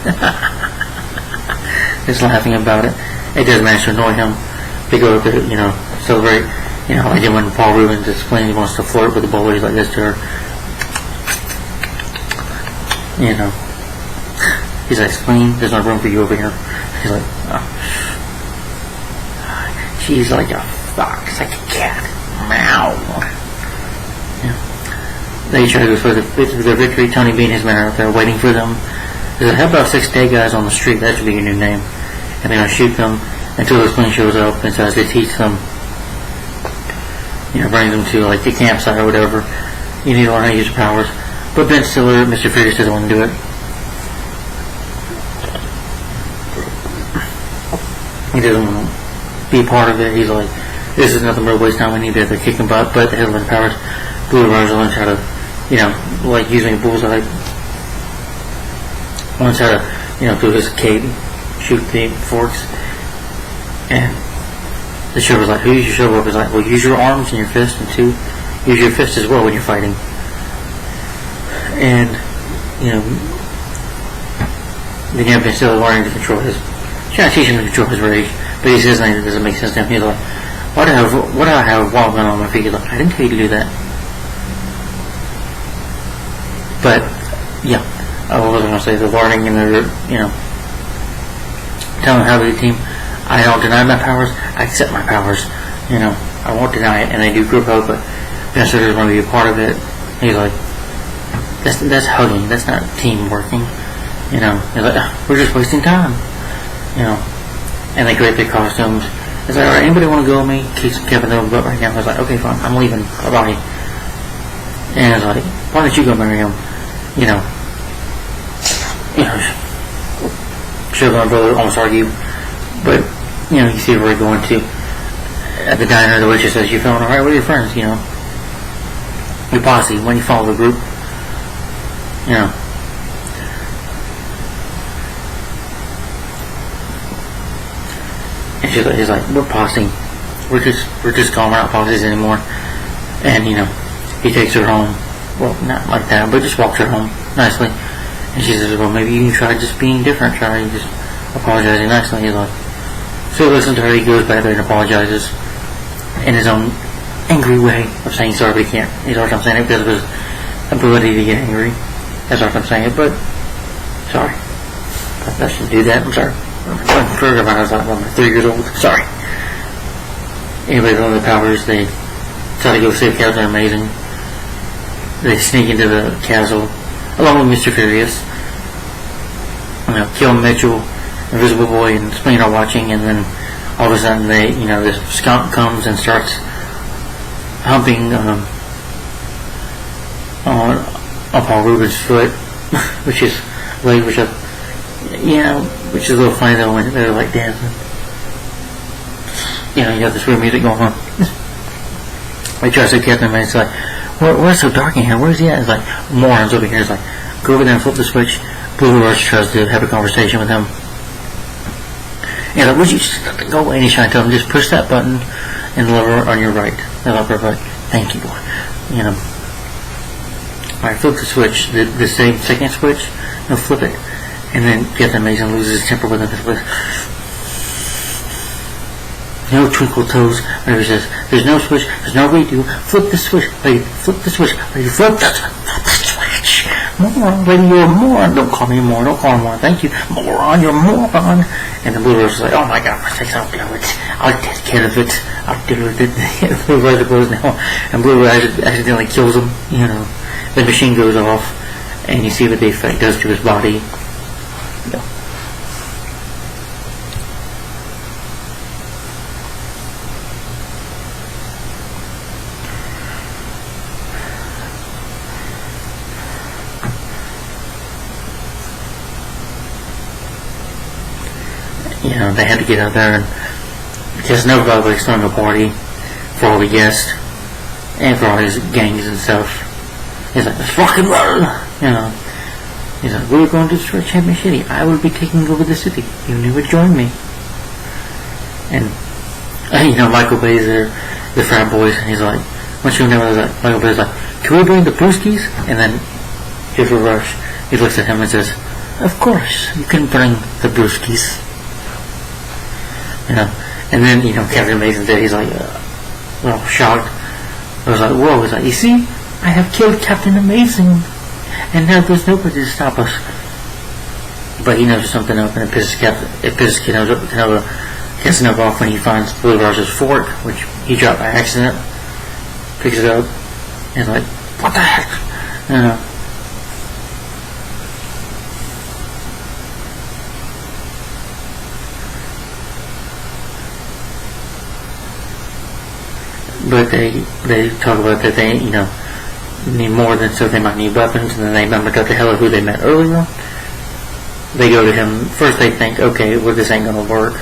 [SPEAKER 1] just laughing about it. It does manage to annoy him. They go to, celebrate. Like when Paul Rubens explains he wants to flirt with the bowler, he's like this to her. He's like, Spleen, there's no room for you over here. He's like, oh. She's like a fox, like a cat. Meow. They try to go for their victory. Tony B and his men are out there waiting for them. He's like, how about 6 dead guys on the street? That should be your new name. And they're going to shoot them until the Spleen shows up and says they teach them, brings them to like the campsite or whatever. You need to learn how to use your powers. But Ben Stiller, Mr. Furious, doesn't want to do it. He doesn't want to be part of it. He's like, this is nothing but a waste of time. We need to kick him butt, but they have the powers. Blue Riders learns how to, like using a bullseye. Learns how to, do his cape, shoot the forks. And the shovel's like, who uses your shovel? He's like, well, use your arms and your fists, and 2, use your fists as well when you're fighting. And you know, then you have been still learning to control his, trying to teach him to control his rage, but he says something that doesn't make sense to him. He's like, why do I have a wall gun on my feet? He's like, I didn't tell you to do that. But, yeah, what was I going to say? The learning and the, you know, telling how to be a team. I don't deny my powers, I accept my powers. You know, I won't deny it, and they do group up, but Vanessa doesn't want to be a part of it. He's like, that's hugging, that's not team working. You know, he's like, we're just wasting time. You know, and they create their costumes. It's like, alright, anybody want to go with me? Keeps Kevin over, but right now, I was like, okay, fine, I'm leaving, bye-bye. And it's like, why don't you go marry him? You know, Sugar and brother almost argue, but, you know, you see where we're going to. At the diner, the waitress says, you feeling alright with your friends, you know? Your posse, when you follow the group, you know. And he's like, we're posse. We're just calm, we're not posses anymore. And, you know, he takes her home. Well, not like that, but just walks her home nicely. And she says, well, maybe you can try just being different. Try just apologizing nicely. He's like, so he listens to her. He goes back there and apologizes in his own angry way of saying sorry, but he can't. You know what I'm saying? Because of his ability to get angry. That's what I'm saying. But, sorry. I shouldn't do that. I'm sorry. I forgot about it. I was like 3 years old. Sorry. Anyway, one of the powers, they try to go save Captain Amazing. They sneak into the castle along with Mr. Furious. You know, kill Mitchell, Invisible Boy, and Spleen are watching, and then all of a sudden this skunk comes and starts humping on Paul Rubin's foot, which is a little funny though when they're like dancing. You know, you got this weird music going on. They try to say Captain America's like, where's so dark in here? Where's he at? It's like, morons over here. It's like, go over there and flip the switch. Blue Rush tries to have a conversation with him. And like, would you just go away? And he's trying to tell him, just push that button and the lever on your right. And I'm like, thank you, boy. You know. Alright, flip the switch. The same second switch. No, flip it. And then Captain Amazing loses his temper with him. No twinkle toes. Whatever he says, there's no switch. There's no redo. Flip the switch. Lady, flip the switch. Lady, flip the switch. Moron, lady, you're a moron. Don't call me a moron. Don't call me a moron. Thank you. Moron, you're a moron. And the Blue Rose is like, oh my god, for sakes, I'll do it. I'll take care of it. I'll do it. Blue Rose goes now. And Blue Rose accidentally kills him. You know, the machine goes off. And you see what the effect does to his body. You know, they had to get out there and because nobody's throwing a party for all the guests and for all his gangs and stuff. He's like, let's rock and roll! You know, he's like, we're going to destroy Champion City. I will be taking over the city. You never join me. And, you know, Michael Bay's there, the frat boys, and he's like, once you know, Michael Bay's like, can we bring the brewskis? And then, here's a rush. He looks at him and says, of course, you can bring the brewskis. You know, and then, you know, Captain Amazing there, he's like, well, shocked. I was like, whoa, he's like, you see, I have killed Captain Amazing, and now there's nobody to stop us. But he knows something up, and it pisses Casanova off when he finds Blue Rose's fork, which he dropped by accident, picks it up, and like, what the heck? You know. But they talk about that they, you know, need more than so they might need weapons, and then they remember to the hell of who they met earlier. They go to him. First they think, okay, well, this ain't gonna work.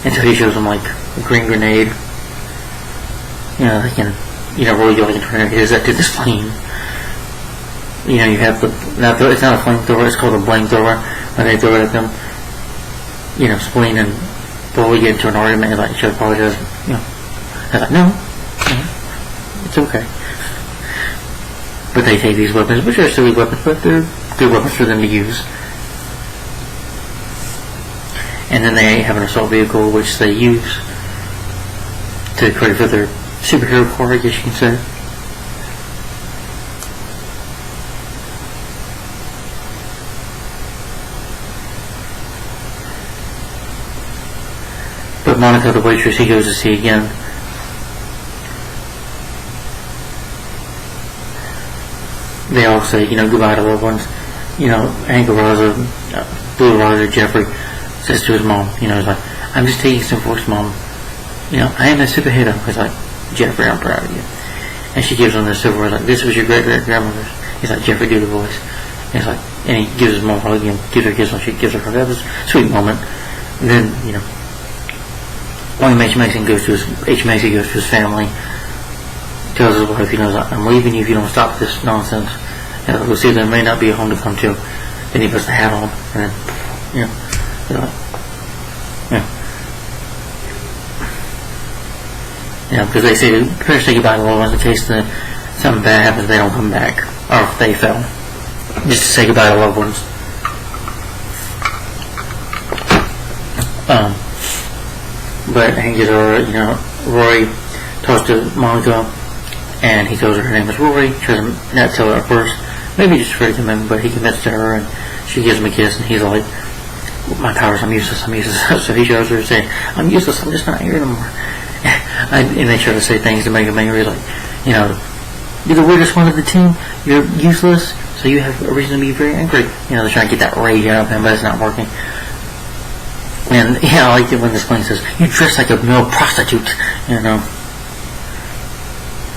[SPEAKER 1] Until he shows them like a green grenade. You know, they can, you know, roll you like a tornado. Here's that to this plane. You know, you have it's not a flamethrower, it's called a flamethrower. When they throw it at them, you know, Spleen and Bully get into an argument and like, should apologize. You know, they're like, no. It's okay. But they take these weapons, which are silly weapons, but they're good weapons for them to use. And then they have an assault vehicle, which they use to create for their superhero car, I guess you can say. But Monica, the waitress, he goes to see again. They all say, goodbye to loved ones. Hank Raza, Blue Raza, Jeffrey says to his mom, he's like, I'm just taking some for his mom. I am a superhero. He's like, Jeffrey, I'm proud of you. And she gives him the silverware, like, this was your great-great-grandmother's. He's like, Jeffrey, do the voice. And he's like, and he gives his mom a hug and gives her a kiss when she gives her a hug. That was a sweet moment. And then, William H. Macy goes to his family, tells his wife, I'm leaving you if you don't stop this nonsense. We'll see, there may not be a home to come to. Then he puts the hat on, and then, because they say, parents say goodbye to loved ones in case something bad happens, they don't come back, or if they fell. Just to say goodbye to loved ones. But Hank is Rory talks to Monica, and he tells her name is Rory. Tries to not tell her at first, maybe just afraid to him, but he commits to her, and she gives him a kiss, and he's like, my powers, I'm useless. So he shows her saying, I'm useless, I'm just not here anymore. And they try to say things to make him angry, like, you're the weirdest one of the team, you're useless, so you have a reason to be very angry. They're trying to get that rage out of him, but it's not working. And I like it when this plane says, you dress like a male prostitute,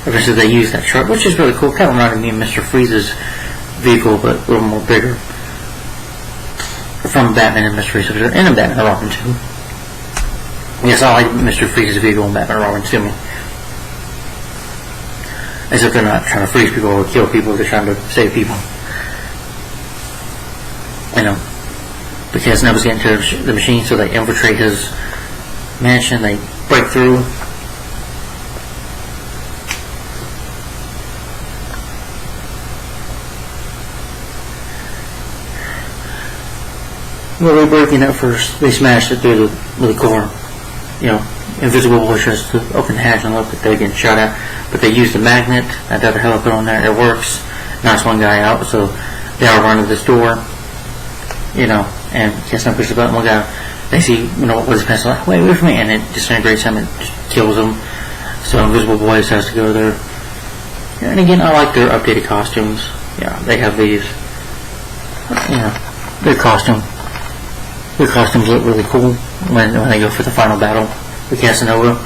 [SPEAKER 1] Eventually they use that truck, which is really cool. Kind of reminded me of Mr. Freeze's vehicle, but a little more bigger. From Batman and Mr. Freeze, and Batman and Robin too. Yes, I like Mr. Freeze's vehicle and Batman and Robin too. As if they're not trying to freeze people or kill people, they're trying to save people. Because nobody's getting to the machine, so they infiltrate his mansion, they break through. Well, they break in at first, they smash it through the core. Invisible Boy tries to open the hatch and look, but they're getting shot at. But they use the magnet, that other helicopter on there, it works, knocks one guy out, so they all run to this door. And gets them push the button. One guy, they see, with his pencil, like, wait for me, and it disintegrates him, it just kills him. So Invisible Boy has to go there. And again, I like their updated costumes. They have these, their costumes look really cool when they go for the final battle with Casanova.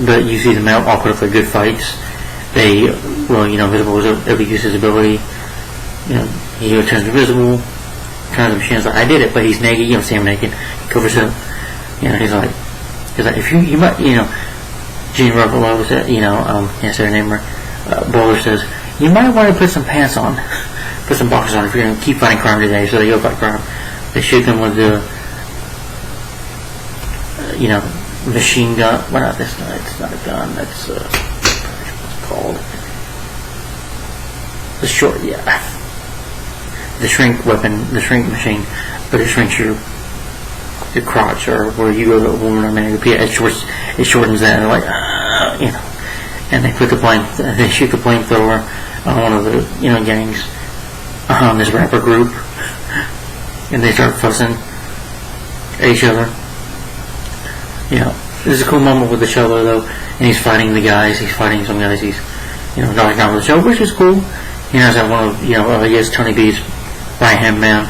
[SPEAKER 1] But you see them all put up for good fights. Invisible Boy able to use his ability. He turns invisible, turns the machine. Like, I did it, but he's naked. You don't see him naked. He covers up. He's like, if you might, Gene Ruffalo said, can't say her name. Bowler says, you might want to put some pants on, put some boxers on if you're going to keep fighting crime today. So they go fight crime. They shoot them with the, machine gun. Well, not this. It's not a gun. That's what's it called? The short, the shrink weapon, the shrink machine, but it shrinks your crotch, or where you go to a woman or man, it shortens that, and they're like, and they put they shoot the flamethrower on one of the, gangs, on this rapper group, and they start fussing at each other. There's a cool moment with the cello though, and he's fighting some guys, he's, knocking down with the cello, which is cool. That one of, I guess Tony B's right-hand man,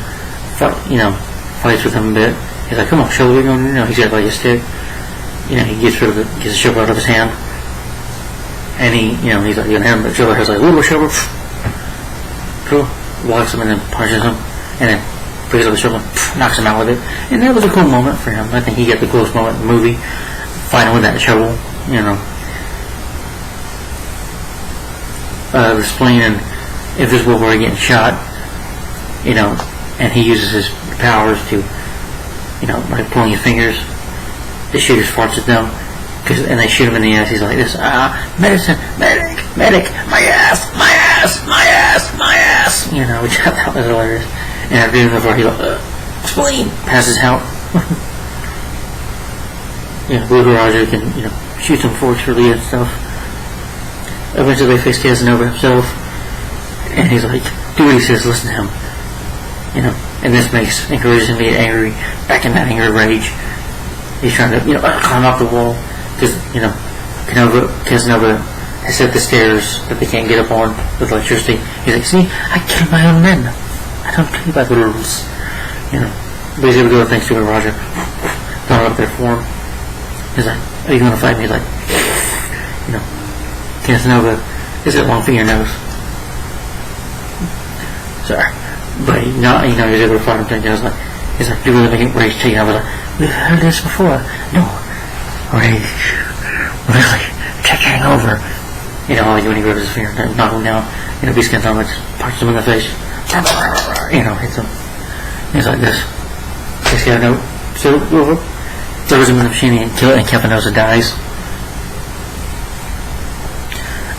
[SPEAKER 1] fights with him a bit. He's like, come on, show what we're going to do. He's got like a stick. He gets the shovel out of his hand. And he's like, the shovel has like a little shovel. Walks him and then punches him. And then picks up the shovel, knocks him out with it. And that was a cool moment for him. I think he got the coolest moment in the movie, fighting with that shovel, this plane and Invisible Boy getting shot, and he uses his powers to, by pulling his fingers, the shooters farts at them, And they shoot him in the ass. He's like this, medicine, medic, my ass, my ass, my ass, my ass. You know, which I thought was hilarious. And after doing the floor, he goes, spleen, passes out. Blue Roger can, shoot him forcefully and stuff. Eventually they face Casanova himself, and he's like, do what he says, listen to him. And this encourages him to get angry, back in that anger rage. He's trying to, climb off the wall, because, Casanova has set the stairs that they can't get up on with electricity. He's like, see, I kill my own men. I don't play by the rules. But he's able to do it thanks to Roger. Going up there for him. He's like, are you going to fight me? He's like, Casanova is it long fingernails. Sorry. But he's able to fight him. He's like, you really make it rage to you. I was like, we've heard this before. No. Rage. Really? Taking over. When he grabs his finger and knock him down, Beast comes on, punches him in the face. Hits him. He's like this. This guy throws him in the machine and kills, and Casanova dies.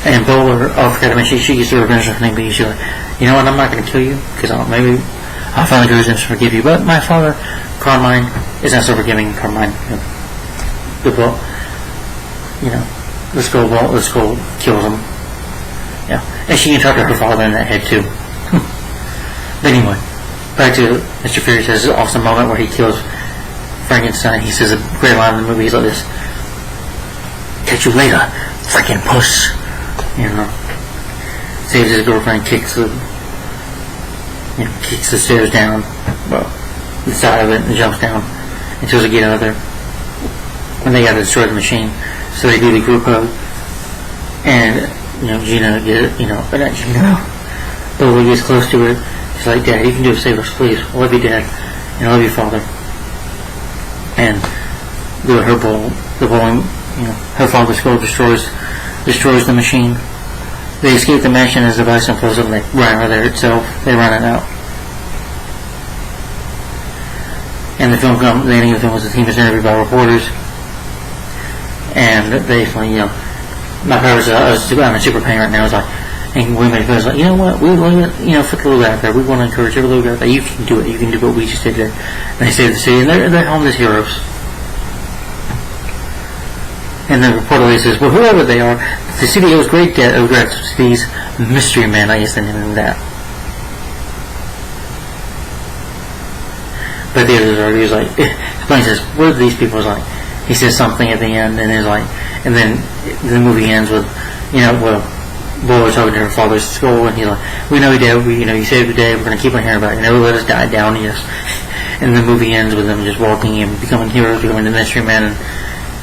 [SPEAKER 1] And Bowler, forgot to mention, she gets the revenge of her name, but she's like, you know what, I'm not going to kill you, because maybe I'll finally go to forgive you, but my father, Carmine, is not so forgiving. Carmine, the book, the skull kills him. Yeah, and she can talk to her father in that head, too. But anyway, back to Mr. Furious has an awesome moment where he kills Frankenstein. He says a great line in the movie. He's like this, catch you later, freaking puss. Saves his girlfriend, kicks the stairs down, the side of it, and jumps down until they get out of there. And they gotta destroy the machine. So they do the group hug. And, Gina but not Gina. But when he gets close to her, she's like, Dad, you can do it, save us, please. I love you, Dad. And I love you, Father. And the bowling, her father's skull destroys the machine. They escape the mansion as the device implodes and they run out of there itself. They run it out. And the ending of the film was the team is interviewed by reporters. And they finally, my father's I'm a super pain right now. It's like, and we made it like, you know what, we want to, for the little guy out there, we want to encourage every little guy out there, you can do it, you can do what we just did there. And they saved the city, and they're homeless heroes. And the reporter says, well, whoever they are, the city owes great debt of gratitude to these mystery men. I guess they named them that. But the other argues like, explains says, what are these people like? He says something at the end, and then the movie ends with, Bowler talking to her father's skull, and he's like, we know you did, you saved the day, we're going to keep on hearing about it, you never let us die down, yes. And the movie ends with them just walking and becoming heroes, becoming the mystery men,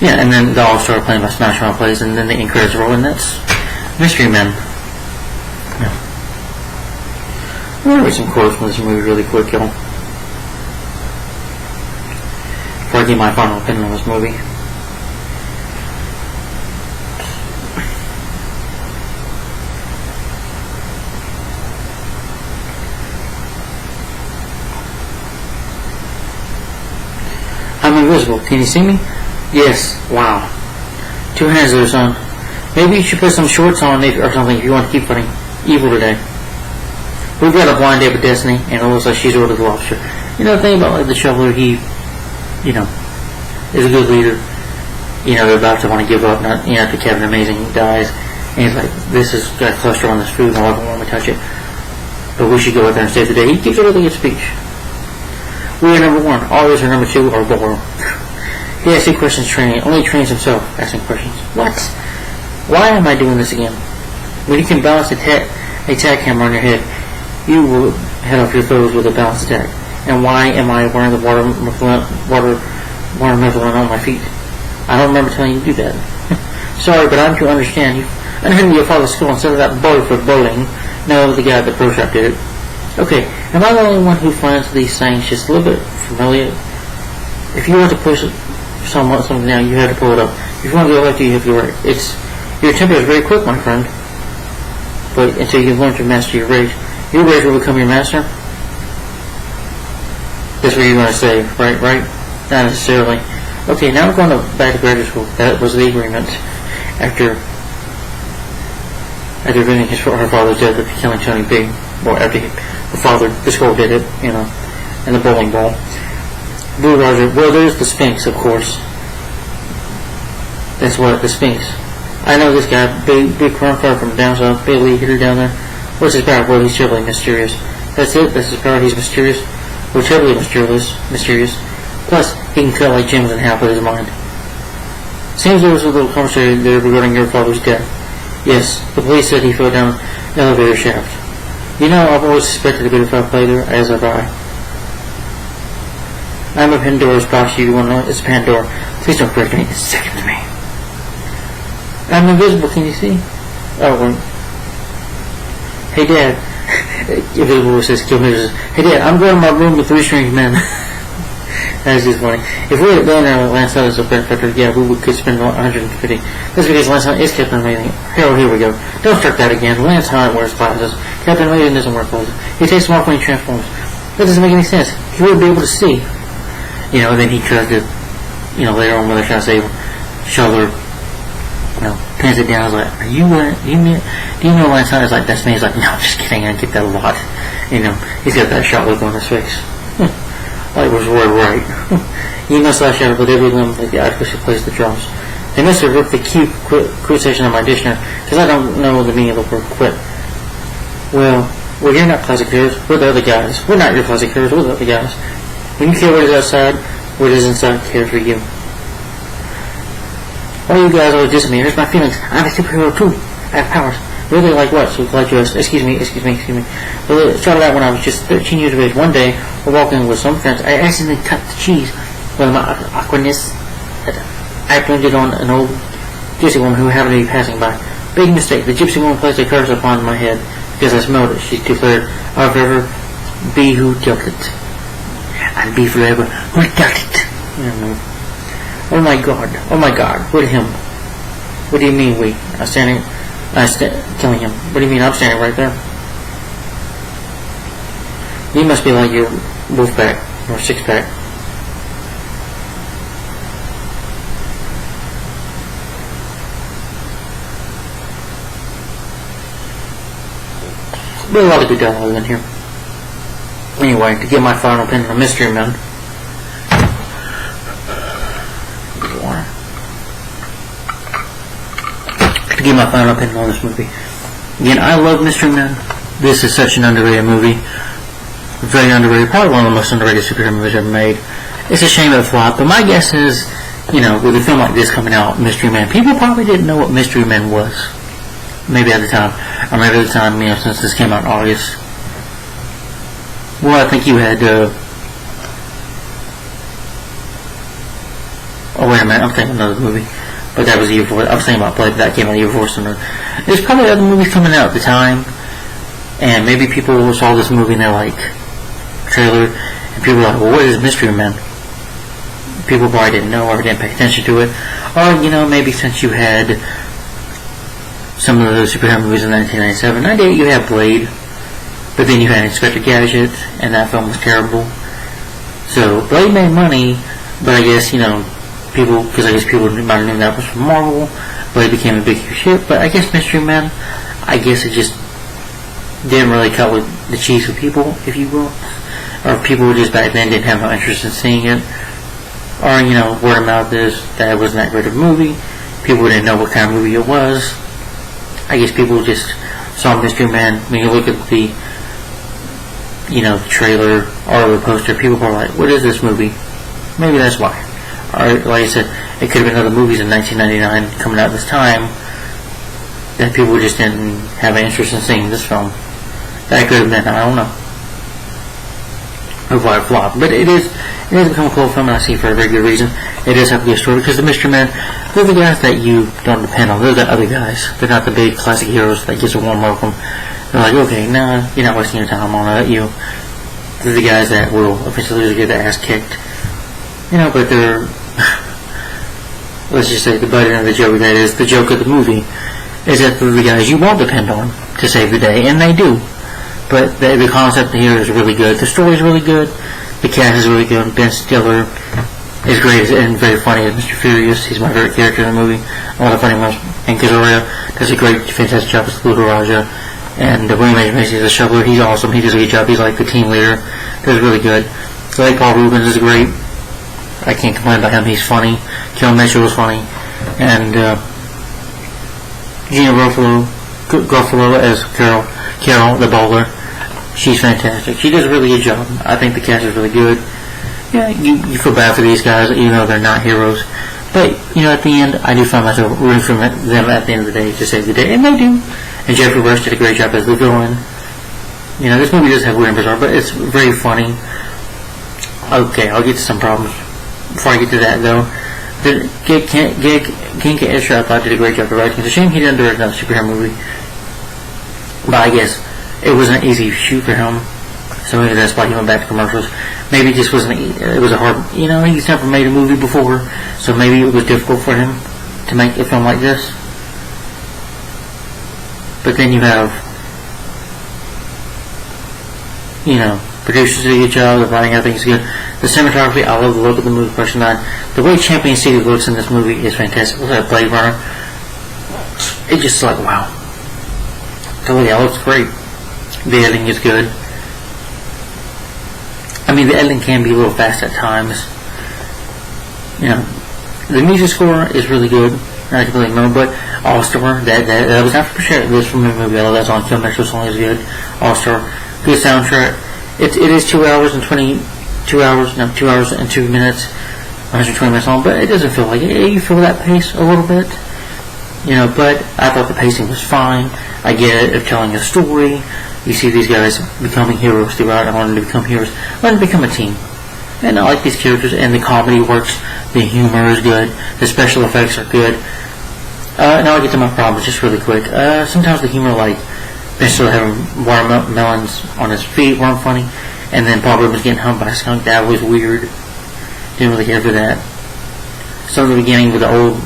[SPEAKER 1] and then they all start playing by Smash Mouth plays, and then the end credits roll, and that's Mystery Men. Yeah. I'm going to read some quotes from this movie really quick, y'all. Before I give my final opinion on this movie. I'm invisible. Can you see me? Yes. Wow. 2 hands there, son. Maybe you should put some shorts on or something if you want to keep fighting evil today. We've got a blind date with Destiny, and it looks like she's ordered the lobster. The thing about the shoveler, he, is a good leader. They're about to want to give up, not, after Kevin Amazing dies. And he's like, this has got cholesterol on this food, and I don't want to touch it. But we should go out there and save the day. He gives a really good speech. We are number 1. Others are number 2, or Bowler. He asks you questions training. Only trains himself asking questions. What? Why am I doing this again? When you can balance a tack hammer on your head, you will head off your foes with a balanced attack. And why am I wearing the water methylene on my feet? I don't remember telling you to do that. Sorry, but I'm to understand you. I know your father's school instead of that boy for bowling. No, the guy at the pro shop did it. Okay, am I the only one who finds these things just a little bit familiar? If you want to push something down, you have to pull it up. If you want to go left, you have to go right. Your temper is very quick, my friend. But until you learn to master your rage will become your master. That's what you're going to say, right? Not necessarily. Okay, now we're going back to graduate school. That was the agreement after avenging her father's death after killing Tony B. Or after her father, this girl did it, in the bowling ball. Blue Roger, well, there's the Sphinx, of course. That's what, the Sphinx. I know this guy, big crime fighter from down south, big league hitter down there. What's his power? Well, he's terribly mysterious. That's it, that's his power, he's mysterious. Well, terribly mysterious. Plus, he can cut like gems in half with his mind. Seems there was a little conversation there regarding your father's death. Yes, the police said he fell down an elevator shaft. I've always suspected a bit of foul play there, as have I. I'm a Pandora's box, you want to know? It's Pandora. Please don't correct me, it's second to me. I'm invisible, can you see? Oh, wait. Hey, Dad. Invisible says, kill me. Hey, Dad, I'm going to my room with 3 strange men. That's just funny. If we had done Lance Hunt as a benefactor, yeah, we could spend 150. That's because Lance Hunt is Captain Amazing. Here we go. Don't start that again. Lance Hunt wears glasses. Captain Amazing doesn't wear glasses. He takes them off when he transforms. That doesn't make any sense. He would be able to see. Then he tries to, later on when they're trying to save Shoulder, pins it down. I was like, are you, do you know Lance Hunt is like, that's me. He's like, no, I'm just kidding. I get that a lot. He's got that shot look on his face. Like was word right. You must lash out with every limb like the actress who plays the drums. They must have ripped the Q quit section of my dictionary, because I don't know the meaning of the word quit. Well, you're not classic heroes. We're the other guys. We're not your classic heroes. We're the other guys. When you care what is outside, what is inside cares for you. All you guys always diss me. Here's my feelings. I'm a superhero too. I have powers. Really like what? So glad you asked. Excuse me. Well, it started out when I was just 13 years of age. One day, we're walking with some friends. I accidentally cut the cheese with my awkwardness. I blamed it on an old gypsy woman who happened to be passing by. Big mistake. The gypsy woman placed a curse upon my head because I smelled it. She declared, I'll forever be who dealt it. I'd be forever who dealt it. Oh my God. What him? What do you mean we? Killing him. What do you mean I'm standing right there? You must be like your wolf pack or 6-pack. There's a lot of good dialogue in here. Anyway, to get my final opinion on Mystery Men. To give my final opinion on this movie. Again, I love Mystery Men. This is such an underrated movie. Very underrated. Probably one of the most underrated superhero movies ever made. It's a shame it flopped, but my guess is, with a film like this coming out, Mystery Men, people probably didn't know what Mystery Men was. Maybe at the time. Or maybe at the time, since this came out in August. Well, I think you had, oh, wait a minute, I'm thinking of another movie. But that was the year before. I was thinking about Blade, that came out the year before. So there's probably other movies coming out at the time. And maybe people saw this movie and they're like, trailer, and people were like, well, what is Mystery Men? People probably didn't know or didn't pay attention to it. Or, maybe since you had some of those superhero movies in 1997, I did, you had Blade, but then you had Inspector Gadget, and that film was terrible. So, Blade made money, but I guess, people might have known that was from Marvel, Blade became a big huge hit, but I guess Mystery Men, I guess it just didn't really cut with the cheese with people, if you will. Or people just back then didn't have no interest in seeing it. Or, word of mouth is that it wasn't that great of a movie. People didn't know what kind of movie it was. I guess people just saw Mystery Men. When you look at the, the trailer or the poster, people were like, what is this movie? Maybe that's why. Or, like I said, it could have been other movies in 1999 coming out this time that people just didn't have an interest in seeing this film. That could have been, I don't know. Or why it flopped. But it has become a cool film, and I see for a very good reason. It does have to be a story, because the Mystery Men, they're the guys that you don't depend on. They're the other guys. They're not the big classic heroes that gets a warm welcome. They're like, okay, nah, you're not wasting your time on that. They're the guys that will eventually get their ass kicked. But they're, let's just say the butt end of the joke, that is, the joke of the movie, is that they're the guys you won't depend on to save the day, and they do. But the concept here is really good. The story is really good. The cast is really good. Ben Stiller, is great and very funny as Mr. Furious. He's my favorite character in the movie. A lot of funny ones. And Kazorya does a great, fantastic job as Ludo Raja. And William H. Macy is a shoveler. He's awesome. He does a good job. He's like the team leader. Does really good. I like Paul Rubens is great. I can't complain about him. He's funny. Kel Mitchell was funny. And Gina Ruffalo as Carol, the bowler. She's fantastic. She does a really good job. I think the cast is really good. Yeah, you feel bad for these guys, even though they're not heroes. But, at the end, I do find myself rooting for them at the end of the day to save the day. And they do. And Jeffrey Rush did a great job as the villain. This movie does have weird and bizarre, but it's very funny. Okay, I'll get to some problems. Before I get to that, though, Genka Escher, I thought, did a great job of writing. It's a shame he didn't do another superhero movie. But I guess it wasn't an easy shoot for him. So maybe that's why he went back to commercials. Maybe it just wasn't, it was a hard, he's never made a movie before, so maybe it was difficult for him to make a film like this. But then you have, producers do a good job, the writing, everything's good. The cinematography, I love the look of the movie, Question 9. The way Champion City looks in this movie is fantastic. Look at Blade Runner. It's just like, wow. Totally, it looks great. The editing is good. I mean, the editing can be a little fast at times. The music score is really good. I completely remember, but All-Star, that was not for sure. This from the movie. I love that song. Kel Mitchell's song is good. All-Star, good soundtrack. It is 2 hours and 2 minutes, 120 minutes long, but it doesn't feel like it. You feel that pace a little bit. But I thought the pacing was fine. I get it of telling a story. You see these guys becoming heroes throughout. I want them to become heroes. Let them become a team. And I like these characters, and the comedy works. The humor is good. The special effects are good. Now I get to my problems just really quick. Sometimes the humor, like Mr. having watermelons on his feet, weren't funny. And then Paul Rubens getting humped by a skunk. That was weird. Didn't really care for that. Some of the beginning with the old,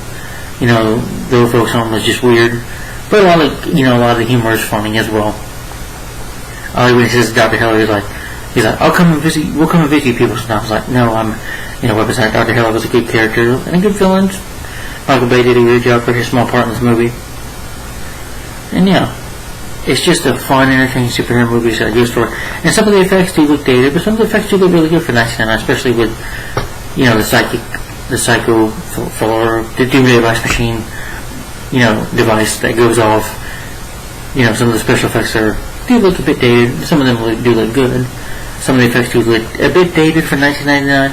[SPEAKER 1] the old folks home was just weird. But a lot of the humor is funny as well. I like when he says Dr. Heller, he's like, we'll come and visit you people. So I was like, no, I'm, representing Dr. Heller was a good character and a good villain. Michael Bay did a good job for his small part in this movie. And it's just a fun, entertaining superhero movie. It's a good story. And some of the effects do look dated, but some of the effects do look really good for 1999, especially with, the psycho for the Doomsday Device machine, device that goes off. Some of the special effects do look a bit dated. Some of them do look good. Some of the effects do look a bit dated for 1999.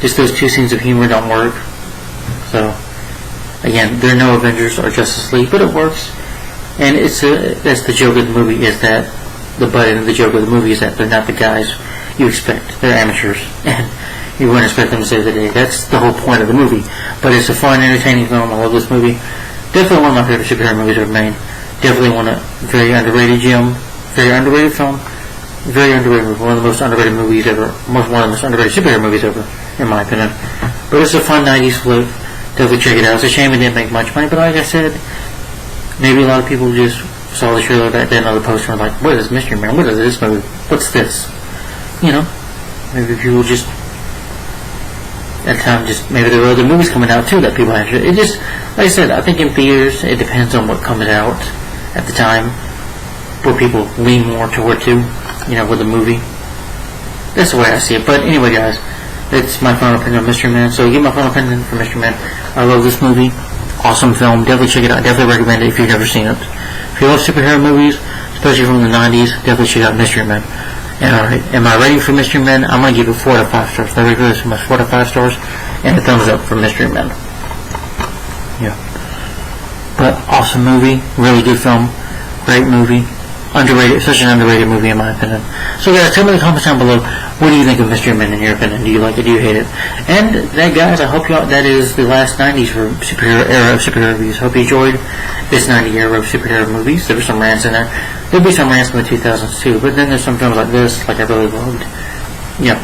[SPEAKER 1] Just those two scenes of humor don't work. So, again, there are no Avengers or Justice League, but it works. And that's the joke of the movie, is that the butt end of the joke of the movie is that they're not the guys you expect. They're amateurs. And you wouldn't expect them to save the day. That's the whole point of the movie. But it's a fun, entertaining film. I love this movie. Definitely one of my favorite superhero movies ever made. Definitely very underrated gem. Very underrated film. Very underrated movie. One of the most underrated movies ever. One of the most underrated superhero movies ever, in my opinion. But it's a fun 90s flick. Definitely check it out. It's a shame it didn't make much money, but like I said, maybe a lot of people just saw the trailer back then, or the poster, and like, what is Mystery Man? What is this movie? What's this? Maybe people just, at the time, maybe there were other movies coming out too that people had. It just, like I said, I think in theaters, it depends on what comes out at the time, where people lean more toward with the movie. That's the way I see it. But anyway, guys, that's my final opinion on Mystery Man. So give my final opinion for Mystery Man. I love this movie. Awesome film. Definitely check it out. Definitely recommend it if you've never seen it. If you love superhero movies, especially from the 90s, definitely check out Mystery Man. And alright, am I ready for Mystery Man? I'm going to give it 4 out of 5 stars. Very good. So my 4 out of 5 stars and a thumbs up for Mystery Man. Yeah. But awesome movie. Really good film. Great movie. Underrated, such an underrated movie in my opinion. So guys, tell me in the comments down below, what do you think of Mystery Man in your opinion? Do you like it? Do you hate it? And that, guys, I hope that is the last 90s for era of superhero movies. Hope you enjoyed this 90s era of superhero movies. There were some rants in there. There'll be some rants in the 2000s too, but then there's some films like this, like I really loved. Yeah.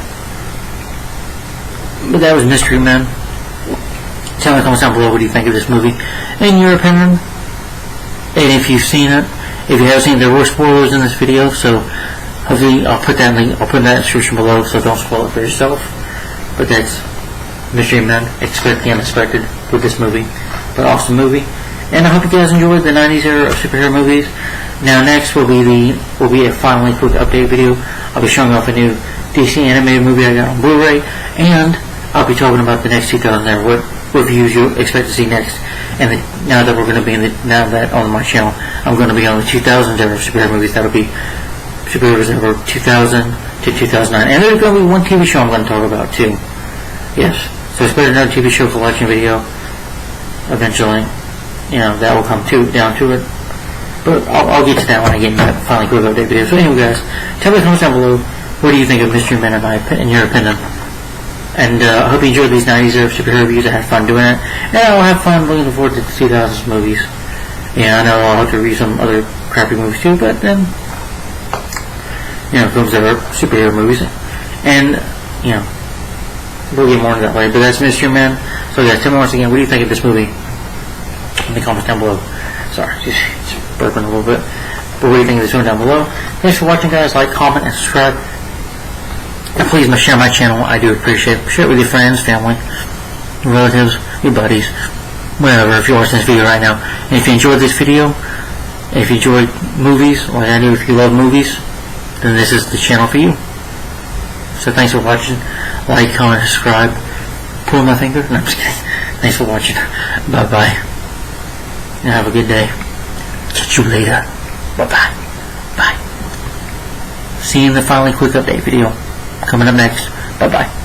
[SPEAKER 1] But that was Mystery Man. Tell me in the comments down below, what do you think of this movie in your opinion? And if you've seen it. If you haven't seen it, there were spoilers in this video, so hopefully I'll put that in the description below, so don't spoil it for yourself. But that's Mystery Men, expect the unexpected with this movie. But awesome movie. And I hope you guys enjoyed the 90s era of superhero movies. Now next will be a finally quick update video. I'll be showing off a new DC animated movie I got on Blu-ray, and I'll be talking about the next 2000 era, what reviews you expect to see next. And now that on my channel, I'm going to be on the 2000s era of superhero movies. That'll be superheroes that were 2000 to 2009. And there's going to be one TV show I'm going to talk about too. Yes. So expect another TV show collection video eventually. That will come down to it. But I'll get to that when I get into that finally quick update video. So anyway, guys, tell me in the comments down below, what do you think of Mystery Men in your opinion? And I hope you enjoyed these 90s era superhero reviews. I had fun doing it. And I'll have fun looking forward to the 2000s movies. Yeah, I know I'll have to review some other crappy movies too, but then, films that are superhero movies. And, we'll get more into that later. But that's Mystery Men. So guys, tell me once again, what do you think of this movie? In the comments down below. Sorry, just burping a little bit. But what do you think of this one down below? Thanks for watching, guys. Like, comment, and subscribe. And please share my channel. I do appreciate it. Share it with your friends, family, your relatives, your buddies, whatever, if you're watching this video right now. And if you enjoyed this video, and if you enjoyed movies, like I do, if you love movies, then this is the channel for you. So thanks for watching. Like, comment, subscribe. Pull my finger. No, I'm just kidding. Thanks for watching. Bye-bye. And have a good day. Catch you later. Bye-bye. Bye. See you in the finally quick update video. Coming up next. Bye-bye.